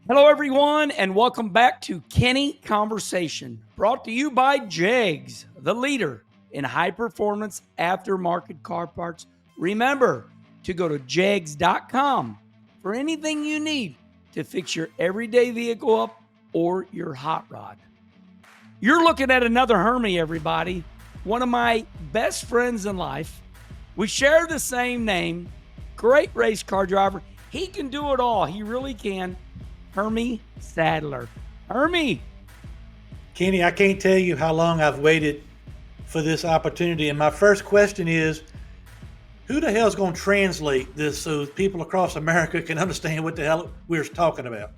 Hello, everyone, and welcome back to Kenny Conversation, brought to you by JEGS, the leader in high-performance aftermarket car parts. Remember to go to jegs.com for anything you need to fix your everyday vehicle up or your hot rod. You're looking at another Hermie, everybody, one of my best friends in life. We share the same name, great race car driver. He can do it all. He really can. Hermie Sadler. Hermie. Kenny, I can't tell you how long I've waited for this opportunity. And my first question is, who the hell is going to translate this so people across America can understand what the hell we're talking about?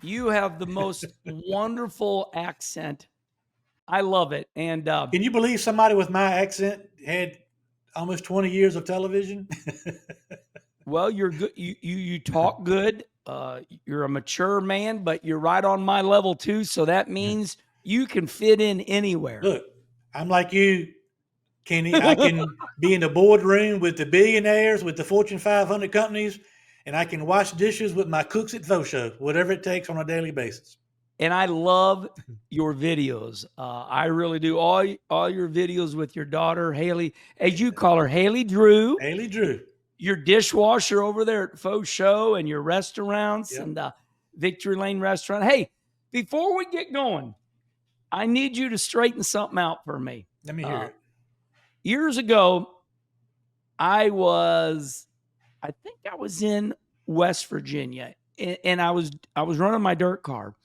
You have the most wonderful accent. I love it. And can you believe somebody with my accent had almost 20 years of television? Well, you're good. You talk good. You're a mature man, but you're right on my level too. So that means you can fit in anywhere. Look, I'm like you, Kenny. I can be in the boardroom with the billionaires, with the Fortune 500 companies, and I can wash dishes with my cooks at Faux Show, whatever it takes on a daily basis. And I love your videos. I really do. All your videos with your daughter, Haley, as you call her, Haley Drew. Haley Drew. Your dishwasher over there at Faux Show and your restaurants and Victory Lane restaurant. Hey, before we get going, I need you to straighten something out for me. Let me hear it. Years ago, I think I was in West Virginia, and I was running my dirt car,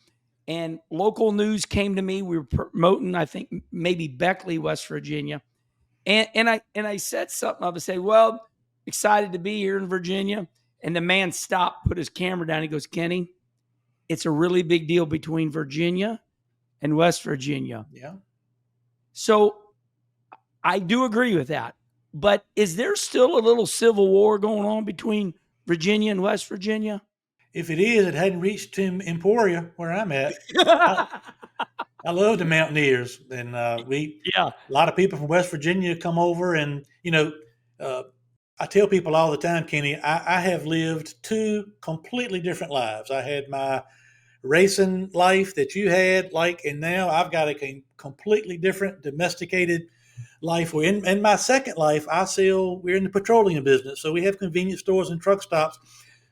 and local news came to me. We were promoting, I think, maybe Beckley, West Virginia, and I said something. I would say, well, excited to be here in Virginia. And the man stopped, put his camera down. He goes, Kenny, it's a really big deal between Virginia and West Virginia. Yeah. So I do agree with that. But is there still a little civil war going on between Virginia and West Virginia? If it is, it hadn't reached to Emporia, where I'm at. I love the Mountaineers. And a lot of people from West Virginia come over. And, I tell people all the time, Kenny, I have lived two completely different lives. I had my racing life that you had, and now I've got a completely different domesticated life. Where in my second life, we're in the petroleum business. So we have convenience stores and truck stops,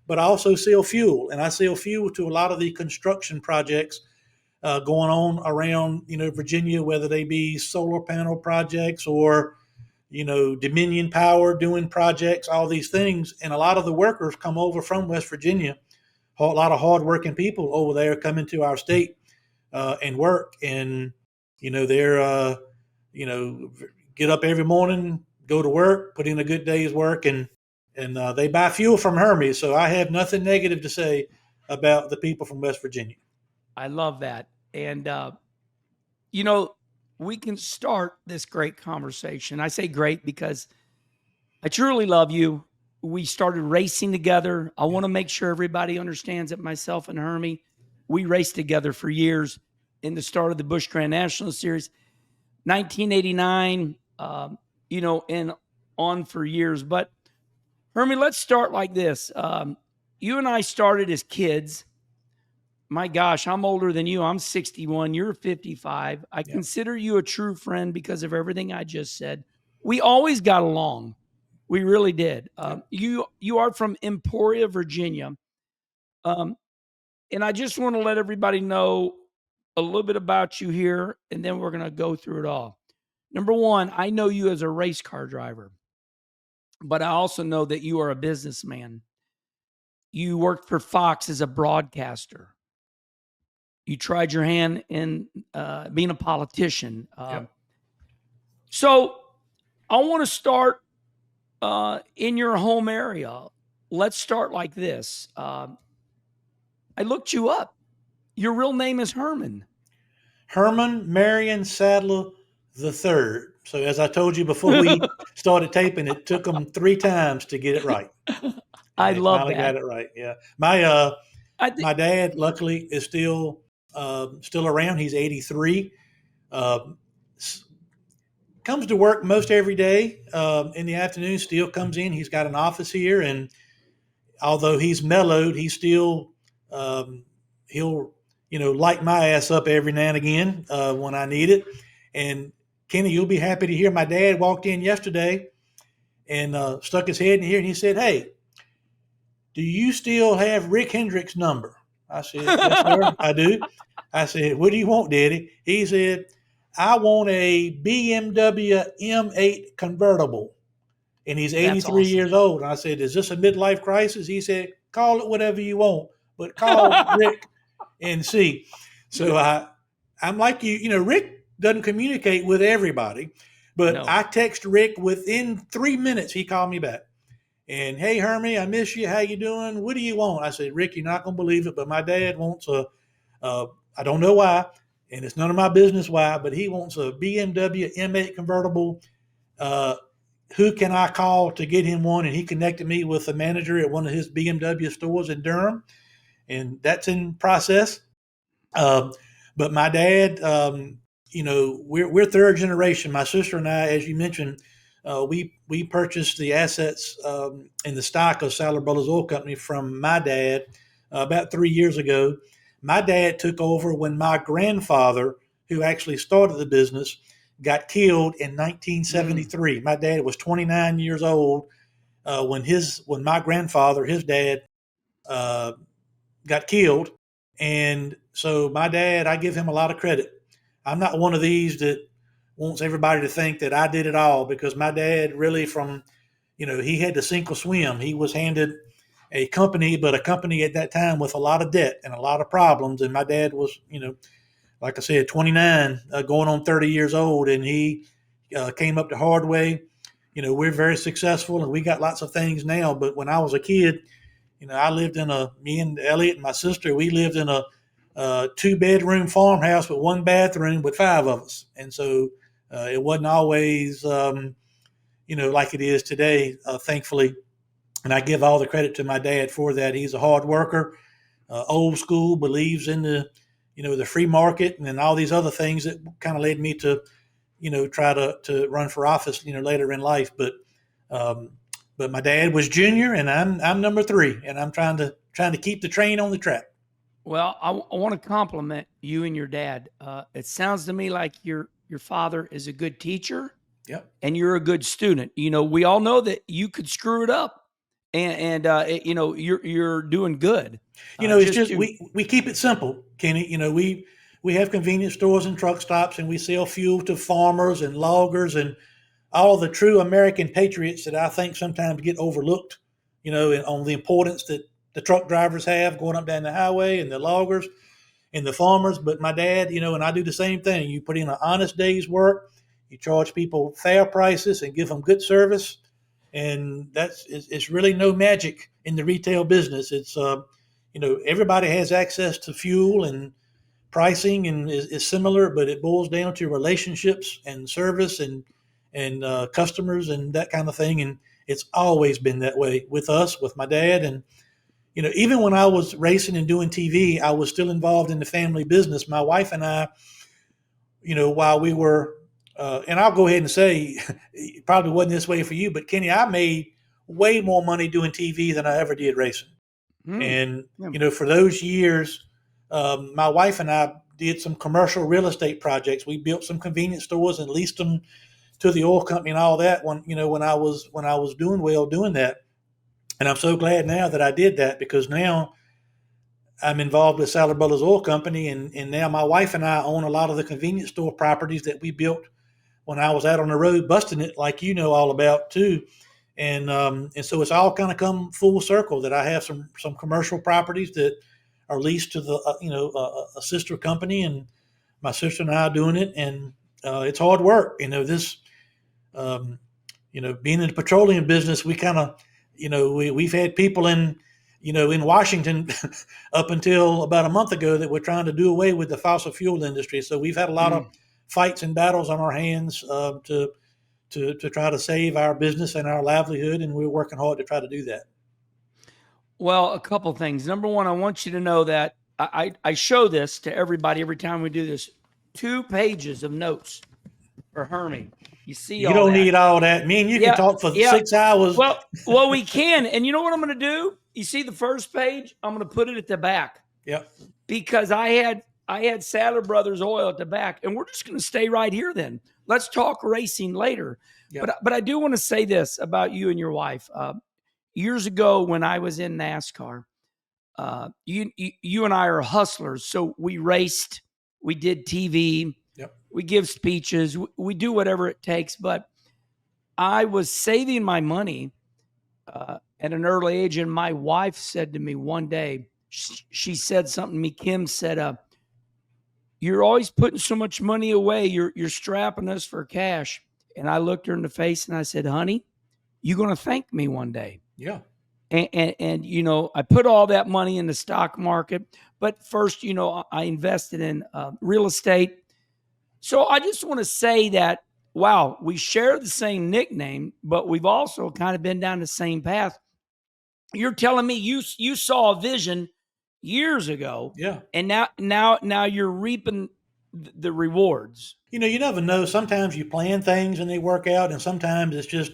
but I also sell fuel. And I sell fuel to a lot of the construction projects going on around, Virginia, whether they be solar panel projects or Dominion Power doing projects, all these things. And a lot of the workers come over from West Virginia. A lot of hardworking people over there come into our state and work. And, they're, get up every morning, go to work, put in a good day's work, and they buy fuel from Hermie. So I have nothing negative to say about the people from West Virginia. I love that. And, we can start this great conversation. I say great because I truly love you. We started racing together. I want to make sure everybody understands that myself and Hermie, we raced together for years in the start of the Busch Grand National Series, 1989, and on for years. But Hermie, let's start like this. You and I started as kids. My gosh, I'm older than you. I'm 61. You're 55. I consider you a true friend because of everything I just said. We always got along. We really did. You are from Emporia, Virginia. And I just want to let everybody know a little bit about you here, and then we're going to go through it all. Number one, I know you as a race car driver, but I also know that you are a businessman. You worked for Fox as a broadcaster. You tried your hand in being a politician. So I want to start in your home area. Let's start like this. I looked you up. Your real name is Herman. Herman Marion Sadler III. So as I told you before we started taping, it took them 3 times to get it right. I love that. Got it right. Yeah. My dad, luckily, is still around. He's 83. Comes to work most every day in the afternoon, still comes in. He's got an office here. And although he's mellowed, he's still he'll, light my ass up every now and again when I need it. And Kenny, you'll be happy to hear my dad walked in yesterday and stuck his head in here and he said, "Hey, do you still have Rick Hendrick's number?" I said, "Yes, sir, I do." I said, "What do you want, Daddy?" He said, "I want a BMW M8 convertible." And he's 83 awesome. years old. And I said, "Is this a midlife crisis?" He said, "Call it whatever you want, but call Rick and see." So I'm like you, Rick doesn't communicate with everybody, but No. I text Rick within 3 minutes. He called me back. And, "Hey, Hermie, I miss you. How you doing? What do you want?" I said, "Rick, you're not going to believe it, but my dad wants I don't know why, and it's none of my business why, but he wants a BMW M8 convertible. Who can I call to get him one?" And he connected me with the manager at one of his BMW stores in Durham, and that's in process. But my dad, we're third generation. My sister and I, as you mentioned, we purchased the assets in the stock of Sadler Brothers Oil Company from my dad about 3 years ago. My dad took over when my grandfather, who actually started the business, got killed in 1973. My dad was 29 years old when my grandfather, his dad, got killed. And so my dad, I give him a lot of credit. I'm not one of these that wants everybody to think that I did it all, because my dad really he had to sink or swim. He was handed a company, but a company at that time with a lot of debt and a lot of problems. And my dad was, like I said, 29, going on 30 years old, and he came up the hard way. We're very successful and we got lots of things now. But when I was a kid, I lived me and Elliot and my sister, we lived in a 2-bedroom farmhouse with 1 bathroom with 5 of us. And so it wasn't always, like it is today, thankfully. And I give all the credit to my dad for that. He's a hard worker, old school, believes in the free market and all these other things that kind of led me to, try to run for office, later in life. But my dad was junior and I'm number 3, and I'm trying to keep the train on the track. Well, I want to compliment you and your dad. It sounds to me like your father is a good teacher. Yep. And you're a good student. We all know that you could screw it up, and you're doing good. It's just we keep it simple, Kenny. We have convenience stores and truck stops, and we sell fuel to farmers and loggers and all the true American patriots that I think sometimes get overlooked, on the importance that the truck drivers have going up down the highway, and the loggers and the farmers. But my dad, and I do the same thing. You put in an honest day's work, you charge people fair prices and give them good service. And it's really no magic in the retail business. It's, everybody has access to fuel, and pricing and is similar, but it boils down to relationships and service and customers and that kind of thing. And it's always been that way with us, with my dad. And, even when I was racing and doing TV, I was still involved in the family business. My wife and I, while we were, and I'll go ahead and say, it probably wasn't this way for you, but Kenny, I made way more money doing TV than I ever did racing. And, for those years, my wife and I did some commercial real estate projects. We built some convenience stores and leased them to the oil company and all that when I was doing well doing that. And I'm so glad now that I did that, because now I'm involved with Sadler Brothers Oil Company, and now my wife and I own a lot of the convenience store properties that we built when I was out on the road busting it, like all about too. And so it's all kind of come full circle that I have some commercial properties that are leased to the a sister company, and my sister and I are doing it, and it's hard work. This being in the petroleum business, we kind of we've had people in Washington up until about a month ago that were trying to do away with the fossil fuel industry. So we've had a lot of fights and battles on our hands to try to save our business and our livelihood, and we're working hard to try to do that. Well, a couple things. Number one, I want you to know that I show this to everybody every time we do this. 2 pages of notes for Hermie. You see, you don't need all that. Me and you can talk for 6 hours. Well, we can. And you know what I'm going to do? You see the first page? I'm going to put it at the back. Yep. Because I had Sadler Brothers Oil at the back, and we're just going to stay right here. Then let's talk racing later. Yep. But I do want to say this about you and your wife. Years ago, when I was in NASCAR, you and I are hustlers, so we raced, we did TV, Yep. we give speeches, we do whatever it takes. But I was saving my money at an early age, and my wife said to me one day, she said something to me. Kim said, "You're always putting so much money away. You're strapping us for cash." And I looked her in the face and I said, "Honey, you're going to thank me one day." Yeah. And you know, I put all that money in the stock market, but first, you know, I invested in real estate. So I just want to say that, wow, we share the same nickname, but we've also kind of been down the same path. You're telling me you saw a vision years ago, Yeah. and now you're reaping the rewards. You know, you never know. Sometimes you plan things and they work out, and sometimes it's just,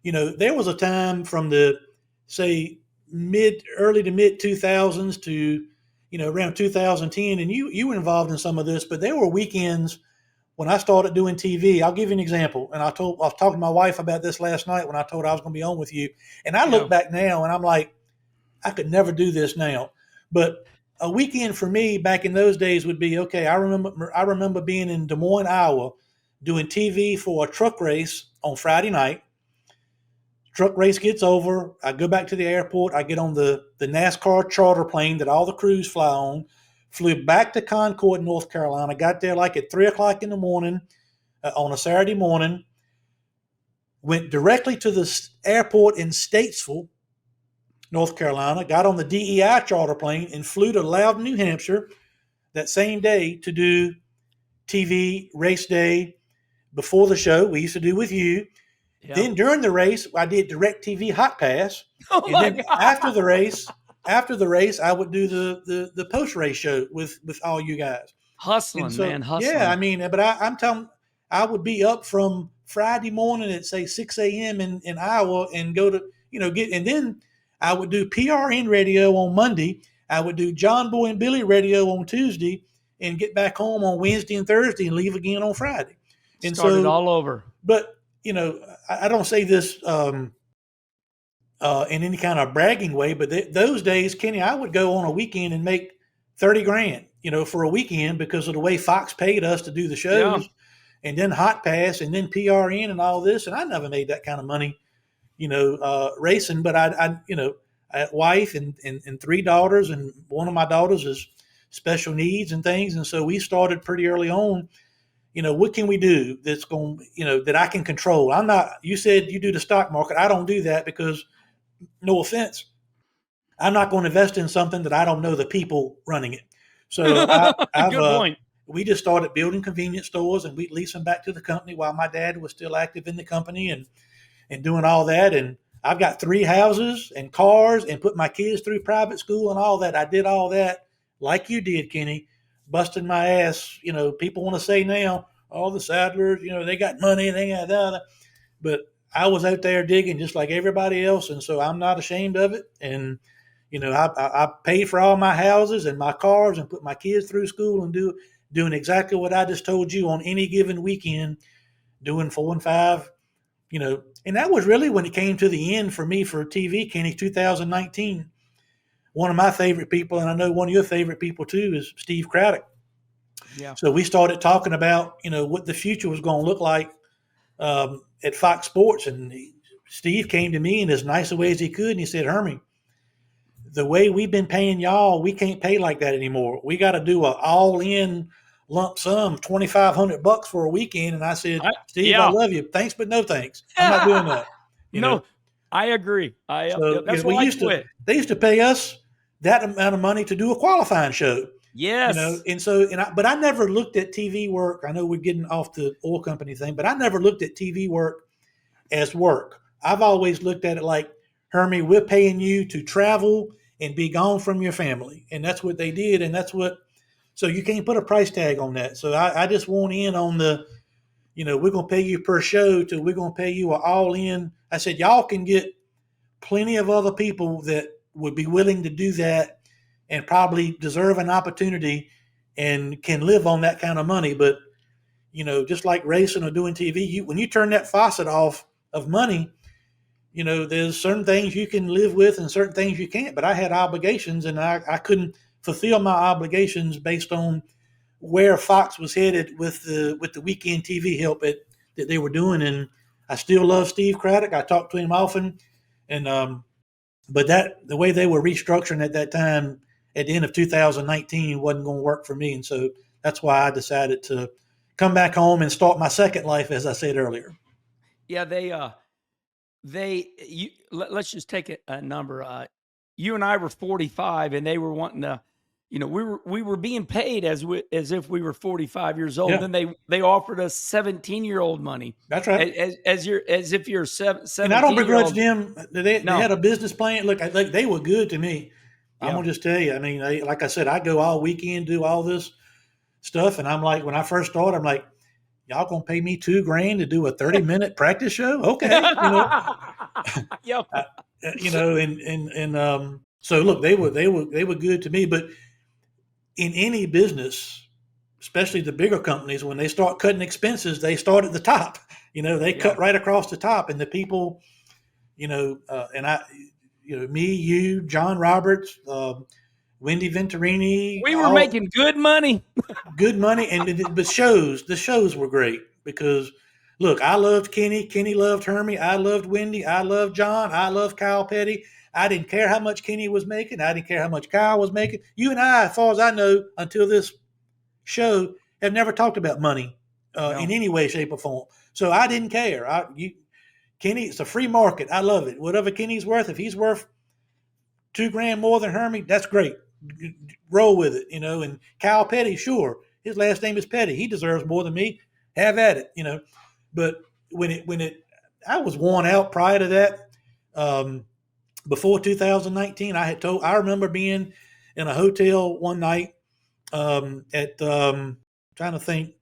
you know, there was a time from the, say, early to mid 2000s to, you know, around 2010, and you were involved in some of this, but there were weekends when I started doing TV. I'll give you an example, and I was talking to my wife about this last night when I told her I was going to be on with you, and I look back now and I'm like, I could never do this now, but a weekend for me back in those days would be, okay, I remember being in Des Moines, Iowa, doing TV for a truck race on Friday night. Truck race gets over. I go back to the airport. I get on the NASCAR charter plane that all the crews fly on. Flew back to Concord, North Carolina. Got there like at 3 o'clock in the morning on a Saturday morning. Went directly to the airport in Statesville, North Carolina. Got on the DEI charter plane and flew to Loudon, New Hampshire that same day to do TV race day before the show. We used to do with you. Yep. Then during the race, I did DirecTV Hot Pass. Oh and my then God. after the race, I would do the post race show with all you guys. Hustling, so, man, hustling. Yeah, I mean, but I'm telling, I would be up from Friday morning at say 6 a.m. in Iowa and go to, you know, and then I would do PRN radio on Monday. I would do John Boy and Billy radio on Tuesday and get back home on Wednesday and Thursday and leave again on Friday. And started all over. But, you know, I don't say this in any kind of bragging way, but those days, Kenny, I would go on a weekend and make 30 grand, you know, for a weekend because of the way Fox paid us to do the shows. Yeah. And then Hot Pass and then PRN and all this. And I never made that kind of money, you know, racing. But I you know, I had a wife and 3 daughters, and one of my daughters is special needs and things. And so we started pretty early on, you know, what can we do that's going, you know, that I can control? I'm not, you said you do the stock market. I don't do that because, no offense, I'm not going to invest in something that I don't know the people running it. So Good point. We just started building convenience stores, and we'd lease them back to the company while my dad was still active in the company and doing all that. And I've got 3 houses and cars and put my kids through private school and all that. I did all that like you did, Kenny, busting my ass. You know, people want to say now, all the Sadlers, you know, they got money and they got that. But I was out there digging just like everybody else. And so I'm not ashamed of it. And, you know, I paid for all my houses and my cars and put my kids through school and doing exactly what I just told you on any given weekend, doing 4 and 5, you know. And that was really when it came to the end for me for TV, Kenny, 2019. One of my favorite people, and I know one of your favorite people too, is Steve Craddock. Yeah. So we started talking about, you know, what the future was going to look like at Fox Sports. And Steve came to me in as nice a way as he could, and he said, Hermie, the way we've been paying y'all, we can't pay like that anymore. We got to do an all-in lump sum, $2,500 for a weekend. And I said, Steve, I love you. Thanks, but no thanks. I'm not doing that. You know? I agree. So, that's why I quit. They used to pay us that amount of money to do a qualifying show. Yes. You know, and so, but I never looked at TV work. I know we're getting off the oil company thing, but I never looked at TV work as work. I've always looked at it like, Hermie, we're paying you to travel and be gone from your family. And that's what they did. And that's what, so you can't put a price tag on that. So I just want in on the, you know, we're going to pay you per show to we're going to pay you an all in. I said, y'all can get plenty of other people that would be willing to do that and probably deserve an opportunity and can live on that kind of money. But, just like racing or doing TV, when you turn that faucet off of money, there's certain things you can live with and certain things you can't. But I had obligations, and I couldn't fulfill my obligations based on where Fox was headed with the weekend TV help that they were doing. And I still love Steve Craddock. I talk to him often, and but the way they were restructuring at that time at the end of 2019 wasn't going to work for me, and so that's why I decided to come back home and start my second life, as I said earlier. Yeah, let's just take a number. You and I were 45, and they were wanting to, we were being paid as if we were 45 years old. Yeah. Then they offered us 17-year-old money. That's right. As if you're 17. And I don't begrudge them. They had a business plan. Look, they were good to me. Yeah. I'm gonna just tell you. I mean, like I said, I go all weekend, do all this stuff, and I'm like, when I first started, I'm like, y'all gonna pay me $2,000 to do a 30-minute practice show? Okay, Yep. So look, they were good to me. But in any business, especially the bigger companies, when they start cutting expenses, they start at the top. They cut right across the top, and the people, and I, me, you, John Roberts, Wendy Venturini. We were making good money. Good money, but the shows were great because, look, I loved Kenny. Kenny loved Hermie. I loved Wendy. I loved John. I loved Kyle Petty. I didn't care how much Kenny was making. I didn't care how much Kyle was making. You and I, as far as I know, until this show, have never talked about money in any way, shape, or form. So I didn't care. Kenny, it's a free market. I love it. Whatever Kenny's worth, if he's worth $2,000 more than Hermie, that's great. Roll with it, And Kyle Petty, sure, his last name is Petty. He deserves more than me. Have at it, But I was worn out prior to that. Before 2019, I remember being in a hotel one night at trying to think,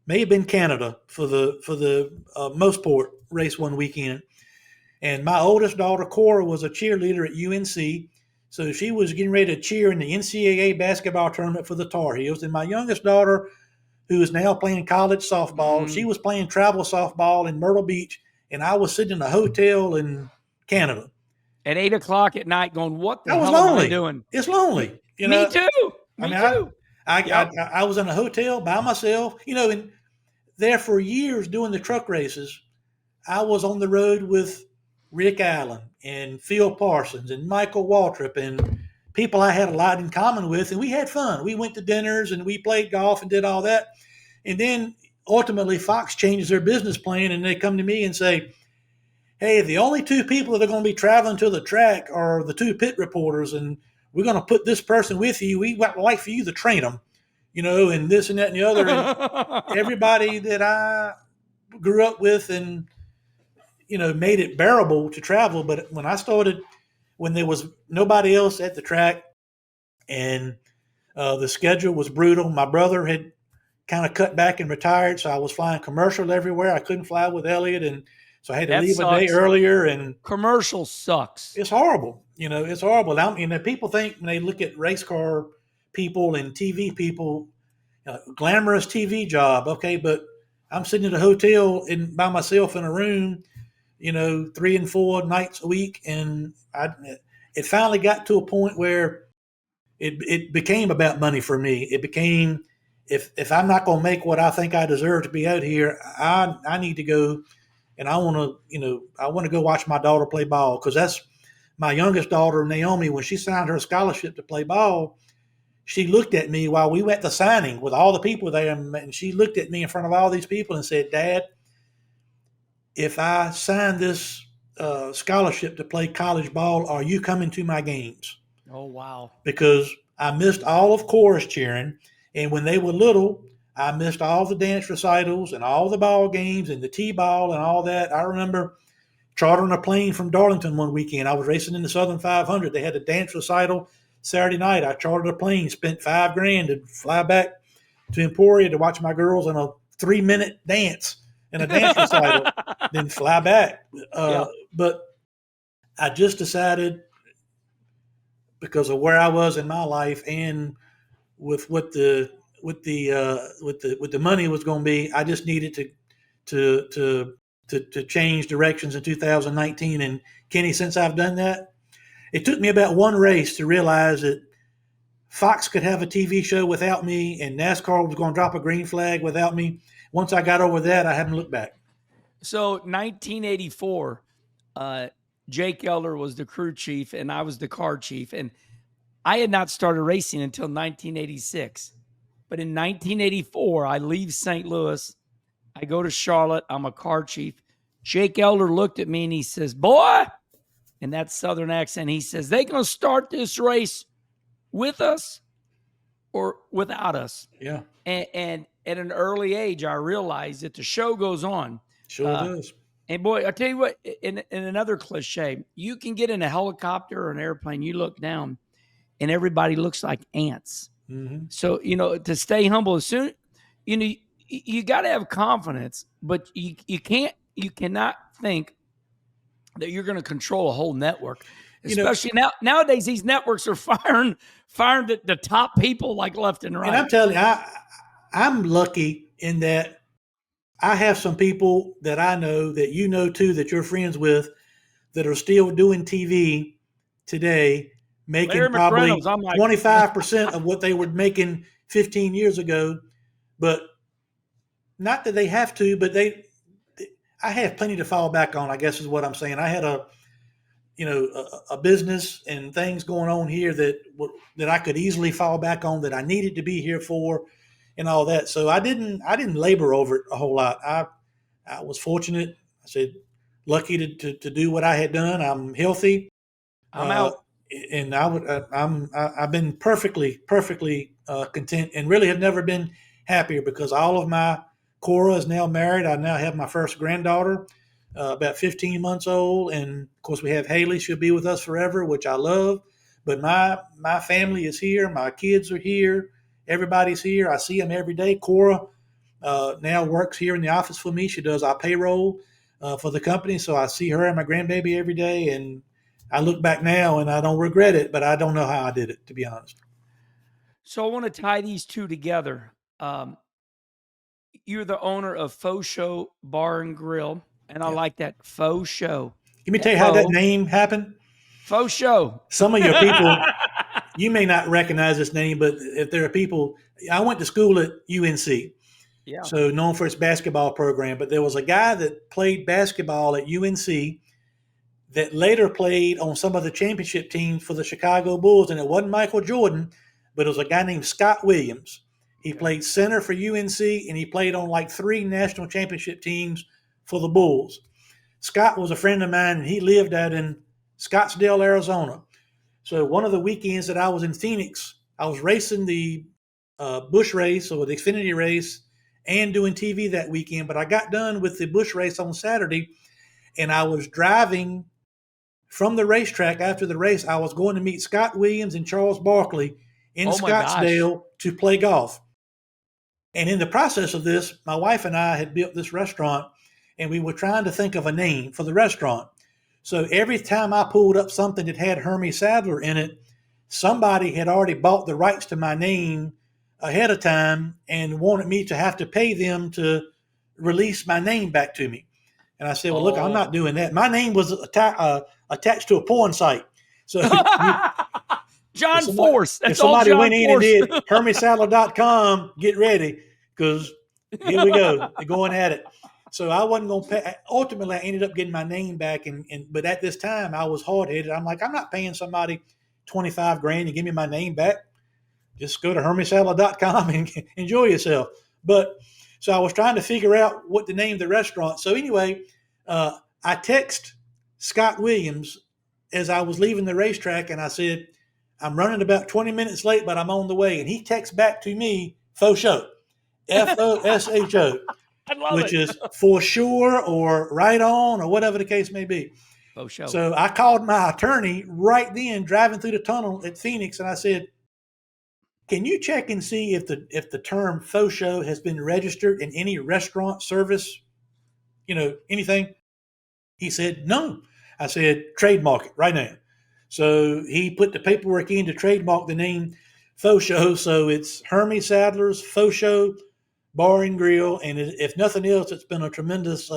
may have been Canada for the Mosport race one weekend, and my oldest daughter Cora was a cheerleader at UNC. So she was getting ready to cheer in the NCAA basketball tournament for the Tar Heels. And my youngest daughter, who is now playing college softball, she was playing travel softball in Myrtle Beach. And I was sitting in a hotel in Canada. At 8 o'clock at night going, what the hell am I doing? It's lonely. Me too. Me too. I was in a hotel by myself, and there for years doing the truck races. I was on the road with Rick Allen and Phil Parsons and Michael Waltrip and people I had a lot in common with, and we had fun. We went to dinners and we played golf and did all that. And then ultimately Fox changes their business plan, and they come to me and say, hey, the only two people that are going to be traveling to the track are the two pit reporters, and we're going to put this person with you. We would like for you to train them, and this and that and the other. And everybody that I grew up with and made it bearable to travel. But when I started, when there was nobody else at the track and the schedule was brutal, my brother had kind of cut back and retired. So I was flying commercial everywhere. I couldn't fly with Elliott. And so I had to leave a day earlier. And commercial sucks. It's horrible. It's horrible. People think when they look at race car people and TV people, glamorous TV job. Okay. But I'm sitting at a hotel by myself in a room, 3 and 4 nights a week. And it finally got to a point where it became about money for me. It became, if I'm not going to make what I think I deserve to be out here, I need to go, and I want to go watch my daughter play ball. Cause that's my youngest daughter, Naomi, when she signed her scholarship to play ball, she looked at me while we went to signing with all the people there. And she looked at me in front of all these people and said, Dad, if I sign this scholarship to play college ball, are you coming to my games? Oh, wow. Because I missed all of chorus cheering. And when they were little, I missed all the dance recitals and all the ball games and the T-ball and all that. I remember chartering a plane from Darlington one weekend. I was racing in the Southern 500. They had a dance recital Saturday night. I chartered a plane, spent $5,000 to fly back to Emporia to watch my girls in a 3-minute dance and a dance recital, then fly back. But I just decided because of where I was in my life and with what the money was going to be. I just needed to change directions in 2019. And Kenny, since I've done that, it took me about one race to realize that Fox could have a TV show without me, and NASCAR was going to drop a green flag without me. Once I got over that, I haven't looked back. So 1984, Jake Elder was the crew chief and I was the car chief. And I had not started racing until 1986. But in 1984, I leave St. Louis. I go to Charlotte. I'm a car chief. Jake Elder looked at me and he says, boy, in that Southern accent, he says, they going to start this race with us or without us. Yeah. And at an early age, I realized that the show goes on. Sure does. And boy, I tell you what, in another cliche, you can get in a helicopter or an airplane, you look down and everybody looks like ants. Mm-hmm. So, to stay humble, as soon, you got to have confidence, but you cannot think that you're going to control a whole network. Especially nowadays, these networks are firing the top people like left and right. And I'm telling you, I'm lucky in that I have some people that I know that you know too, that you're friends with, that are still doing TV today, making Larry probably like, 25% of what they were making 15 years ago. But not that they have to, but I have plenty to fall back on, I guess is what I'm saying. I had a business and things going on here that I could easily fall back on, that I needed to be here for and all that. So I didn't labor over it a whole lot. I was fortunate. I said, lucky to do what I had done. I'm healthy. I'm out. And I've been perfectly content, and really have never been happier, because all of my Cora is now married. I now have my first granddaughter, about 15 months old. And of course we have Haley. She'll be with us forever, which I love. But my family is here. My kids are here. Everybody's here. I see them every day. Cora now works here in the office for me. She does our payroll for the company. So I see her and my grandbaby every day. And I look back now and I don't regret it, but I don't know how I did it, to be honest. So I want to tie these two together. You're the owner of Faux Show Bar and Grill, and I like that, Faux Show. Let me tell you how that name happened. Faux Show. Some of your people, you may not recognize this name, but if there are people, I went to school at UNC. Yeah. So known for its basketball program, but there was a guy that played basketball at UNC that later played on some of the championship teams for the Chicago Bulls. And it wasn't Michael Jordan, but it was a guy named Scott Williams. He played center for UNC, and he played on like 3 national championship teams for the Bulls. Scott was a friend of mine, and he lived out in Scottsdale, Arizona. So one of the weekends that I was in Phoenix, I was racing the Busch race, or the Xfinity race, and doing TV that weekend. But I got done with the Busch race on Saturday, and I was driving from the racetrack after the race. I was going to meet Scott Williams and Charles Barkley in Scottsdale to play golf. And in the process of this, my wife and I had built this restaurant, and we were trying to think of a name for the restaurant. So every time I pulled up something that had Hermie Sadler in it, somebody had already bought the rights to my name ahead of time and wanted me to have to pay them to release my name back to me. And I said, well, look, I'm not doing that. My name was attached to a porn site. So John Force. If somebody went in and did HermieSadler.com, get ready, because here we go. They're going at it. So I wasn't going to pay. Ultimately, I ended up getting my name back. But at this time, I was hard-headed. I'm like, I'm not paying somebody $25,000 to give me my name back. Just go to HermieSadler.com and enjoy yourself. But so I was trying to figure out what to name the restaurant. So anyway, I text Scott Williams as I was leaving the racetrack, and I said, I'm running about 20 minutes late, but I'm on the way. And he texts back to me, Faux Show, Fosho, which is for sure or right on or whatever the case may be. Faux Show. So I called my attorney right then, driving through the tunnel at Phoenix, and I said, can you check and see if the term Faux Show has been registered in any restaurant service, anything? He said, no. I said, trademark it right now. So he put the paperwork in to trademark the name Faux Show. So it's Hermie Sadler's Faux Show Bar and Grill. And if nothing else, it's been a tremendous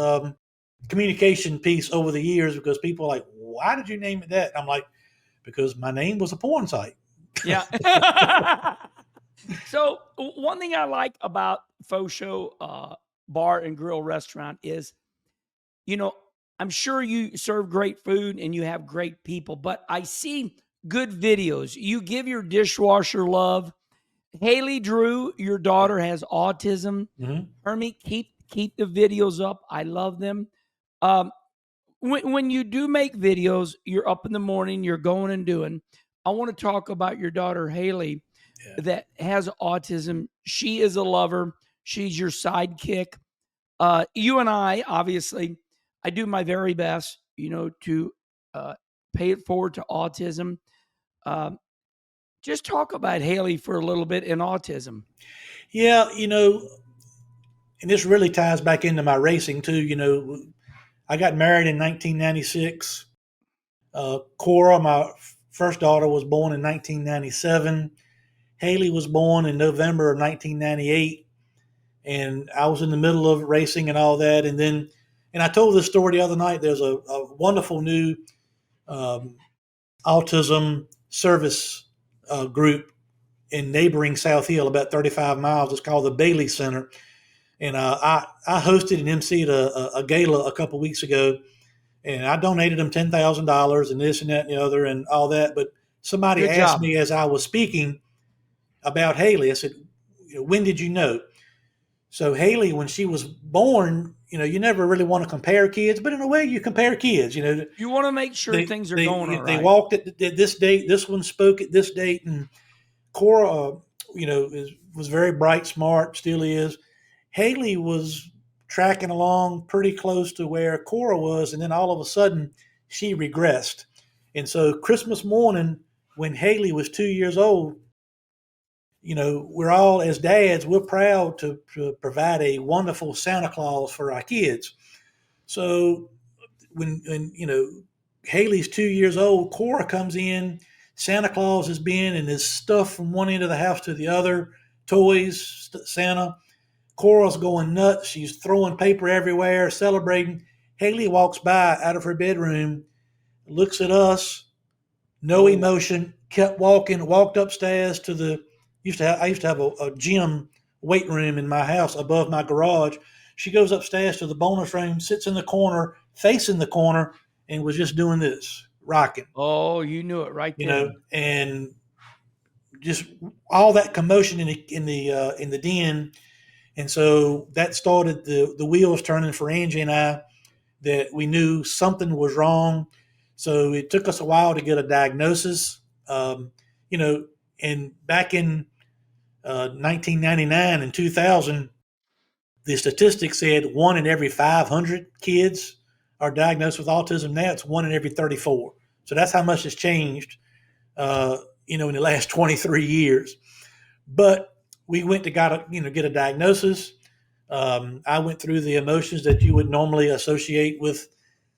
communication piece over the years, because people are like, why did you name it that? I'm like, because my name was a porn site. Yeah. So one thing I like about Faux Show Bar and Grill Restaurant is, I'm sure you serve great food and you have great people, but I see good videos. You give your dishwasher love. Haley Drew, your daughter, has autism. Mm-hmm. Hermie, keep the videos up. I love them. Um, when you do make videos, you're up in the morning, you're going and doing. I want to talk about your daughter Haley that has autism. She is a lover. She's your sidekick. You and I, obviously, I do my very best, to pay it forward to autism. Just talk about Haley for a little bit in autism. Yeah, and this really ties back into my racing too. I got married in 1996. Cora, my first daughter, was born in 1997. Haley was born in November of 1998. And I was in the middle of racing and all that. And I told this story the other night. There's a wonderful new autism service group in neighboring South Hill, about 35 miles. It's called the Bailey Center. And I hosted and emceed a gala a couple weeks ago, and I donated them $10,000 and this and that and the other and all that. But somebody Good asked job. me as I was speaking about Haley, I said, when did you know? So Haley, when she was born, you never really want to compare kids, but in a way you compare kids. You want to make sure things are going all right. They walked at this date. This one spoke at this date, and Cora, was very bright, smart, still is. Haley was tracking along pretty close to where Cora was, and then all of a sudden she regressed. And so Christmas morning, when Haley was 2 years old, we're all, as dads, we're proud to provide a wonderful Santa Claus for our kids. So when Haley's 2 years old, Cora comes in, Santa Claus has been, and there's stuff from one end of the house to the other, toys, Santa. Cora's going nuts. She's throwing paper everywhere, celebrating. Haley walks by out of her bedroom, looks at us, no emotion, kept walking, walked upstairs to I used to have a gym weight room in my house above my garage. She goes upstairs to the bonus room, sits in the corner, facing the corner, and was just doing this, rocking. Oh, you knew it right there. And just all that commotion in the den. And so that started the wheels turning for Angie and I, that we knew something was wrong. So it took us a while to get a diagnosis. And back in 1999 and 2000, the statistics said 1 in every 500 kids are diagnosed with autism. Now it's 1 in every 34. So that's how much has changed, in the last 23 years. But we went to get a diagnosis. I went through the emotions that you would normally associate with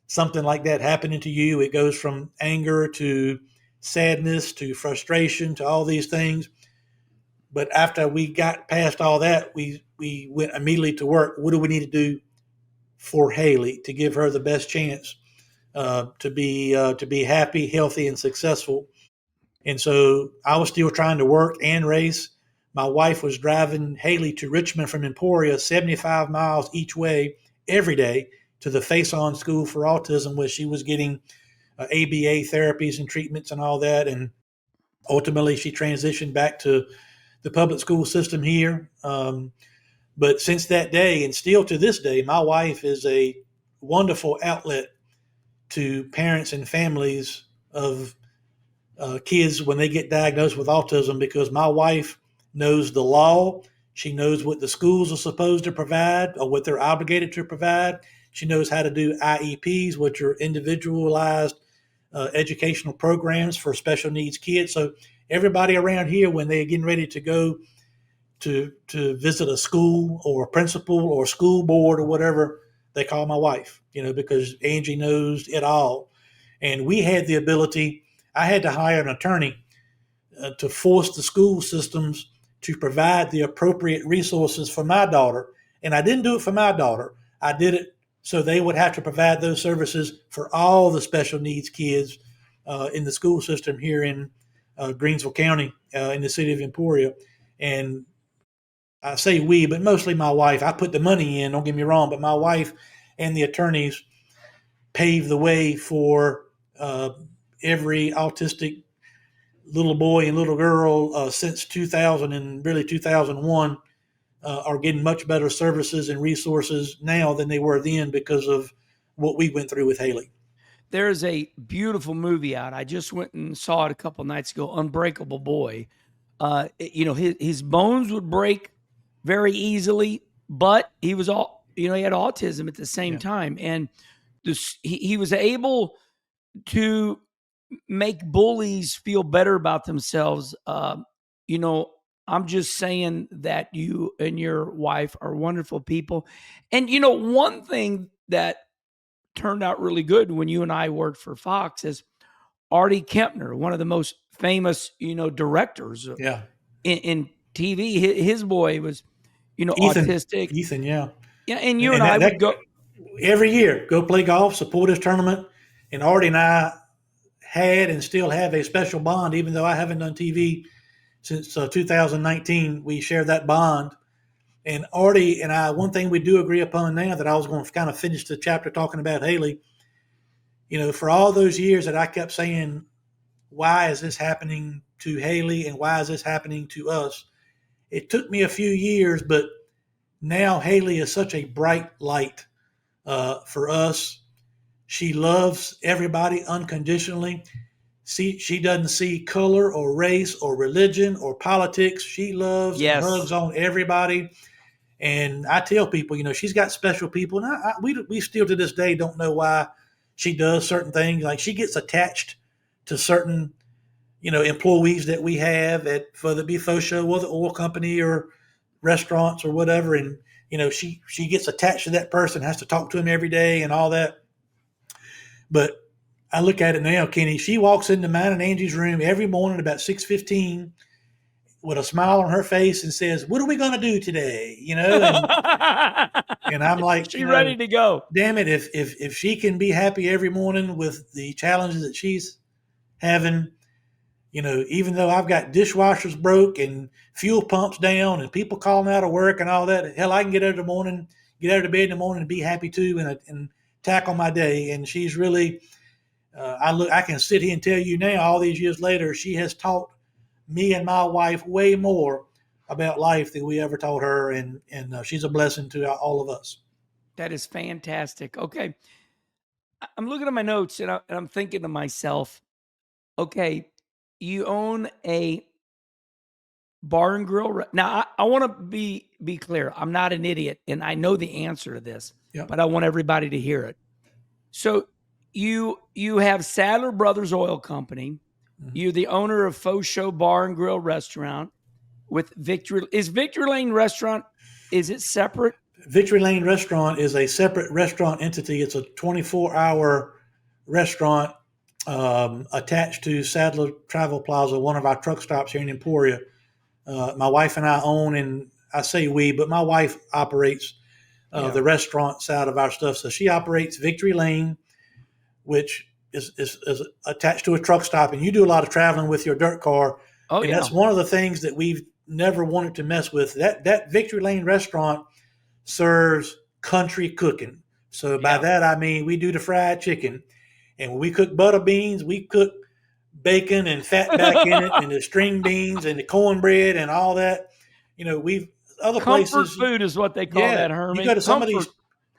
something like that happening to you. It goes from anger to sadness to frustration to all these things. But after we got past all that, we went immediately to work. What do we need to do for Haley to give her the best chance to be happy, healthy, and successful? And so I was still trying to work and race. My wife was driving Haley to Richmond from Emporia, 75 miles each way every day to the Face On School for Autism, where she was getting ABA therapies and treatments and all that. And ultimately, she transitioned back to the public school system here. But since that day, and still to this day, my wife is a wonderful outlet to parents and families of kids when they get diagnosed with autism, because my wife knows the law. She knows what the schools are supposed to provide or what they're obligated to provide. She knows how to do IEPs, which are individualized educational programs for special needs kids. So everybody around here, when they're getting ready to go to visit a school or a principal or school board or whatever, they call my wife, because Angie knows it all. And we had the ability, I had to hire an attorney to force the school systems to provide the appropriate resources for my daughter. And I didn't do it for my daughter. I did it so they would have to provide those services for all the special needs kids in the school system here in Greensville County, in the city of Emporia. And I say we, but mostly my wife. I put the money in, don't get me wrong, but my wife and the attorneys paved the way for every autistic little boy and little girl since 2000 and really 2001 are getting much better services and resources now than they were then because of what we went through with Haley. There's a beautiful movie out. I just went and saw it a couple nights ago, Unbreakable Boy. His bones would break very easily, but he was he had autism at the same time. And he was able to make bullies feel better about themselves. I'm just saying that you and your wife are wonderful people. And, one thing that turned out really good when you and I worked for Fox is Artie Kempner, one of the most famous, directors in TV. His boy was, autistic. Ethan, yeah. Yeah, and you and I would go every year, go play golf, support his tournament. And Artie and I had and still have a special bond, even though I haven't done TV since 2019. We share that bond. And Artie and I, one thing we do agree upon now that I was going to kind of finish the chapter talking about Haley, for all those years that I kept saying, why is this happening to Haley and why is this happening to us? It took me a few years, but now Haley is such a bright light for us. She loves everybody unconditionally. She doesn't see color or race or religion or politics. She loves and hugs on everybody. And I tell people, she's got special people. And we still to this day don't know why she does certain things. Like she gets attached to certain, employees that we have at whether it be faux show or the oil company or restaurants or whatever. And, she gets attached to that person, has to talk to him every day and all that. But I look at it now, Kenny, she walks into mine and Angie's room every morning about 6:15 with a smile on her face and says, what are we going to do today? And I'm like, she's ready to go. Damn it. If she can be happy every morning with the challenges that she's having, even though I've got dishwashers broke and fuel pumps down and people calling out of work and all that, hell, I can get out of bed in the morning and be happy too and tackle my day. And she's really, I can sit here and tell you now, all these years later, she has taught me and my wife way more about life than we ever taught her. And she's a blessing to all of us. That is fantastic. Okay. I'm looking at my notes and I'm thinking to myself, okay, you own a bar and grill. Now, I want to be clear. I'm not an idiot, and I know the answer to this, but I want everybody to hear it. So you have Sadler Brothers Oil Company. Mm-hmm. You're the owner of Faux Show Bar and Grill Restaurant with Victory. Is Victory Lane Restaurant, is it separate? Victory Lane Restaurant is a separate restaurant entity. It's a 24-hour restaurant attached to Sadler Travel Plaza, one of our truck stops here in Emporia. My wife and I own, and I say we, but my wife operates the restaurant side of our stuff. So she operates Victory Lane, which is attached to a truck stop, and you do a lot of traveling with your dirt car. Oh, and that's one of the things that we've never wanted to mess with. That Victory Lane restaurant serves country cooking. So by that, I mean, we do the fried chicken, and when we cook butter beans, we cook bacon and fat back in it, and the string beans and the cornbread and all that. We've other comfort places. Food is what they call that, Hermie. You go to some of these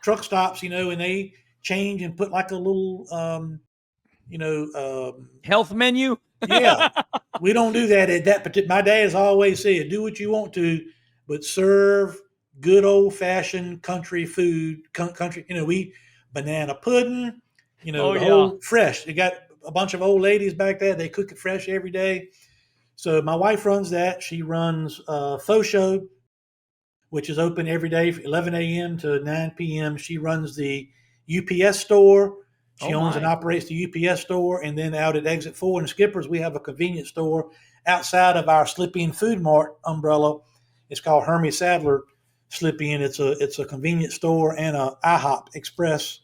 truck stops, and they change and put like a little, health menu. We don't do that at that particular. My dad has always said, do what you want to, but serve good old fashioned country food. Country, we banana pudding, whole fresh. You got a bunch of old ladies back there. They cook it fresh every day. So my wife runs that. She runs Faux Show, which is open every day from 11 a.m. to 9 p.m. She runs the UPS store. She owns and operates the UPS store. And then out at Exit 4 in Skippers, we have a convenience store outside of our Slip-In Food Mart umbrella. It's called Hermie Sadler Slip-In. It's a convenience store and a IHOP Express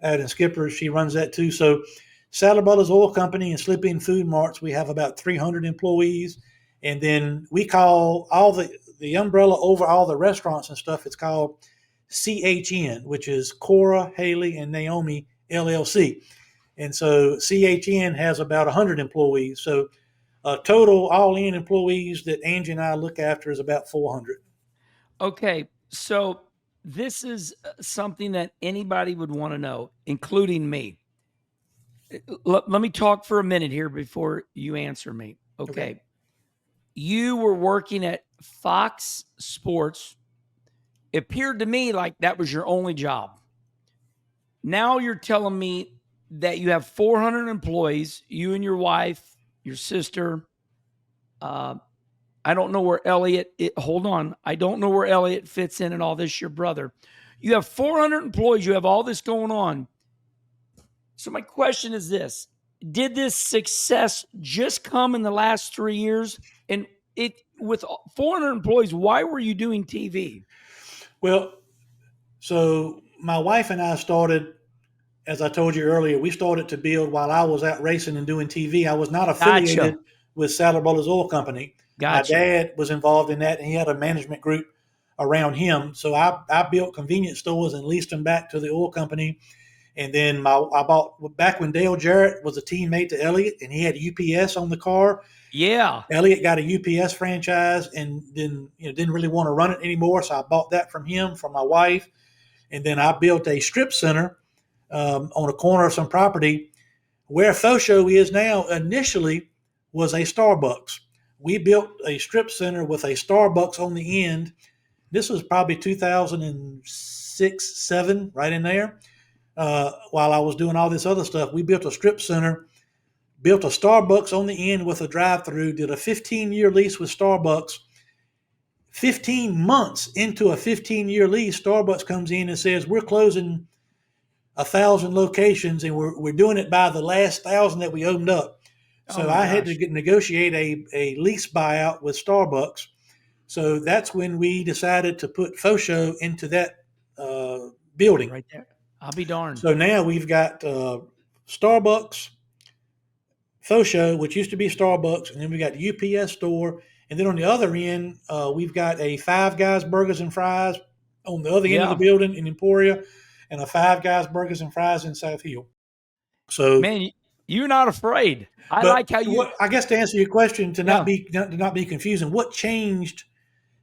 out in Skippers. She runs that too. So Sadler Brothers Oil Company and Slip-In Food Marts, we have about 300 employees. And then we call all the umbrella over all the restaurants and stuff, it's called CHN, which is Cora, Haley, and Naomi LLC. And so CHN has about 100 employees. So total all-in employees that Angie and I look after is about 400. Okay, so this is something that anybody would want to know, including me. Let me talk for a minute here before you answer me. Okay. You were working at Fox Sports. It appeared to me like that was your only job. Now you're telling me that you have 400 employees, you and your wife, your sister. I don't know where Elliot, hold on. I don't know where Elliot fits in all this, your brother. You have 400 employees. You have all this going on. So my question is this. Did this success just come in the last 3 years? And with 400 employees, why were you doing TV? Well, so my wife and I started, as I told you earlier, we started to build while I was out racing and doing TV. I was not affiliated with Sadler Brothers Oil Company. My dad was involved in that, and he had a management group around him. So I built convenience stores and leased them back to the oil company. And then I bought back when Dale Jarrett was a teammate to Elliott, and he had UPS on the car. Yeah, Elliott got a UPS franchise, and then didn't really want to run it anymore. So I bought that from him, from my wife, and then I built a strip center on a corner of some property where Fosho is now. Initially, was a Starbucks. We built a strip center with a Starbucks on the end. This was probably 2006, 7, right in there. While I was doing all this other stuff, we built a strip center, built a Starbucks on the end with a drive-through, did a 15-year lease with Starbucks. 15 months into a 15-year lease, Starbucks comes in and says, we're closing 1,000 locations, and we're doing it by the last 1,000 that we opened up. So I had to negotiate a lease buyout with Starbucks. So that's when we decided to put Fosho into that building. Right there. I'll be darned. So now we've got Starbucks, Fosho, which used to be Starbucks, and then we got the UPS store. And then on the other end, we've got a Five Guys Burgers and Fries on the other end of the building in Emporia, and a Five Guys Burgers and Fries in South Hill. So, man, you're not afraid. I like how you. I guess to answer your question, to not be confusing, what changed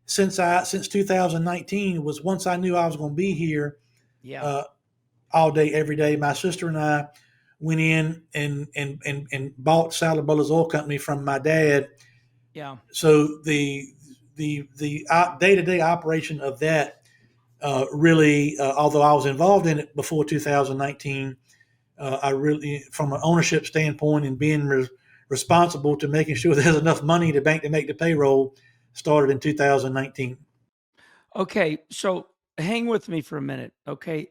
since 2019 was once I knew I was going to be here, all day, every day. My sister and I went in and bought Sadler Brothers Oil Company from my dad. Yeah. So the day-to-day operation of that really, although I was involved in it before 2019. I really, from an ownership standpoint and being responsible to making sure there's enough money to bank to make the payroll, started in 2019. Okay, so hang with me for a minute. Okay,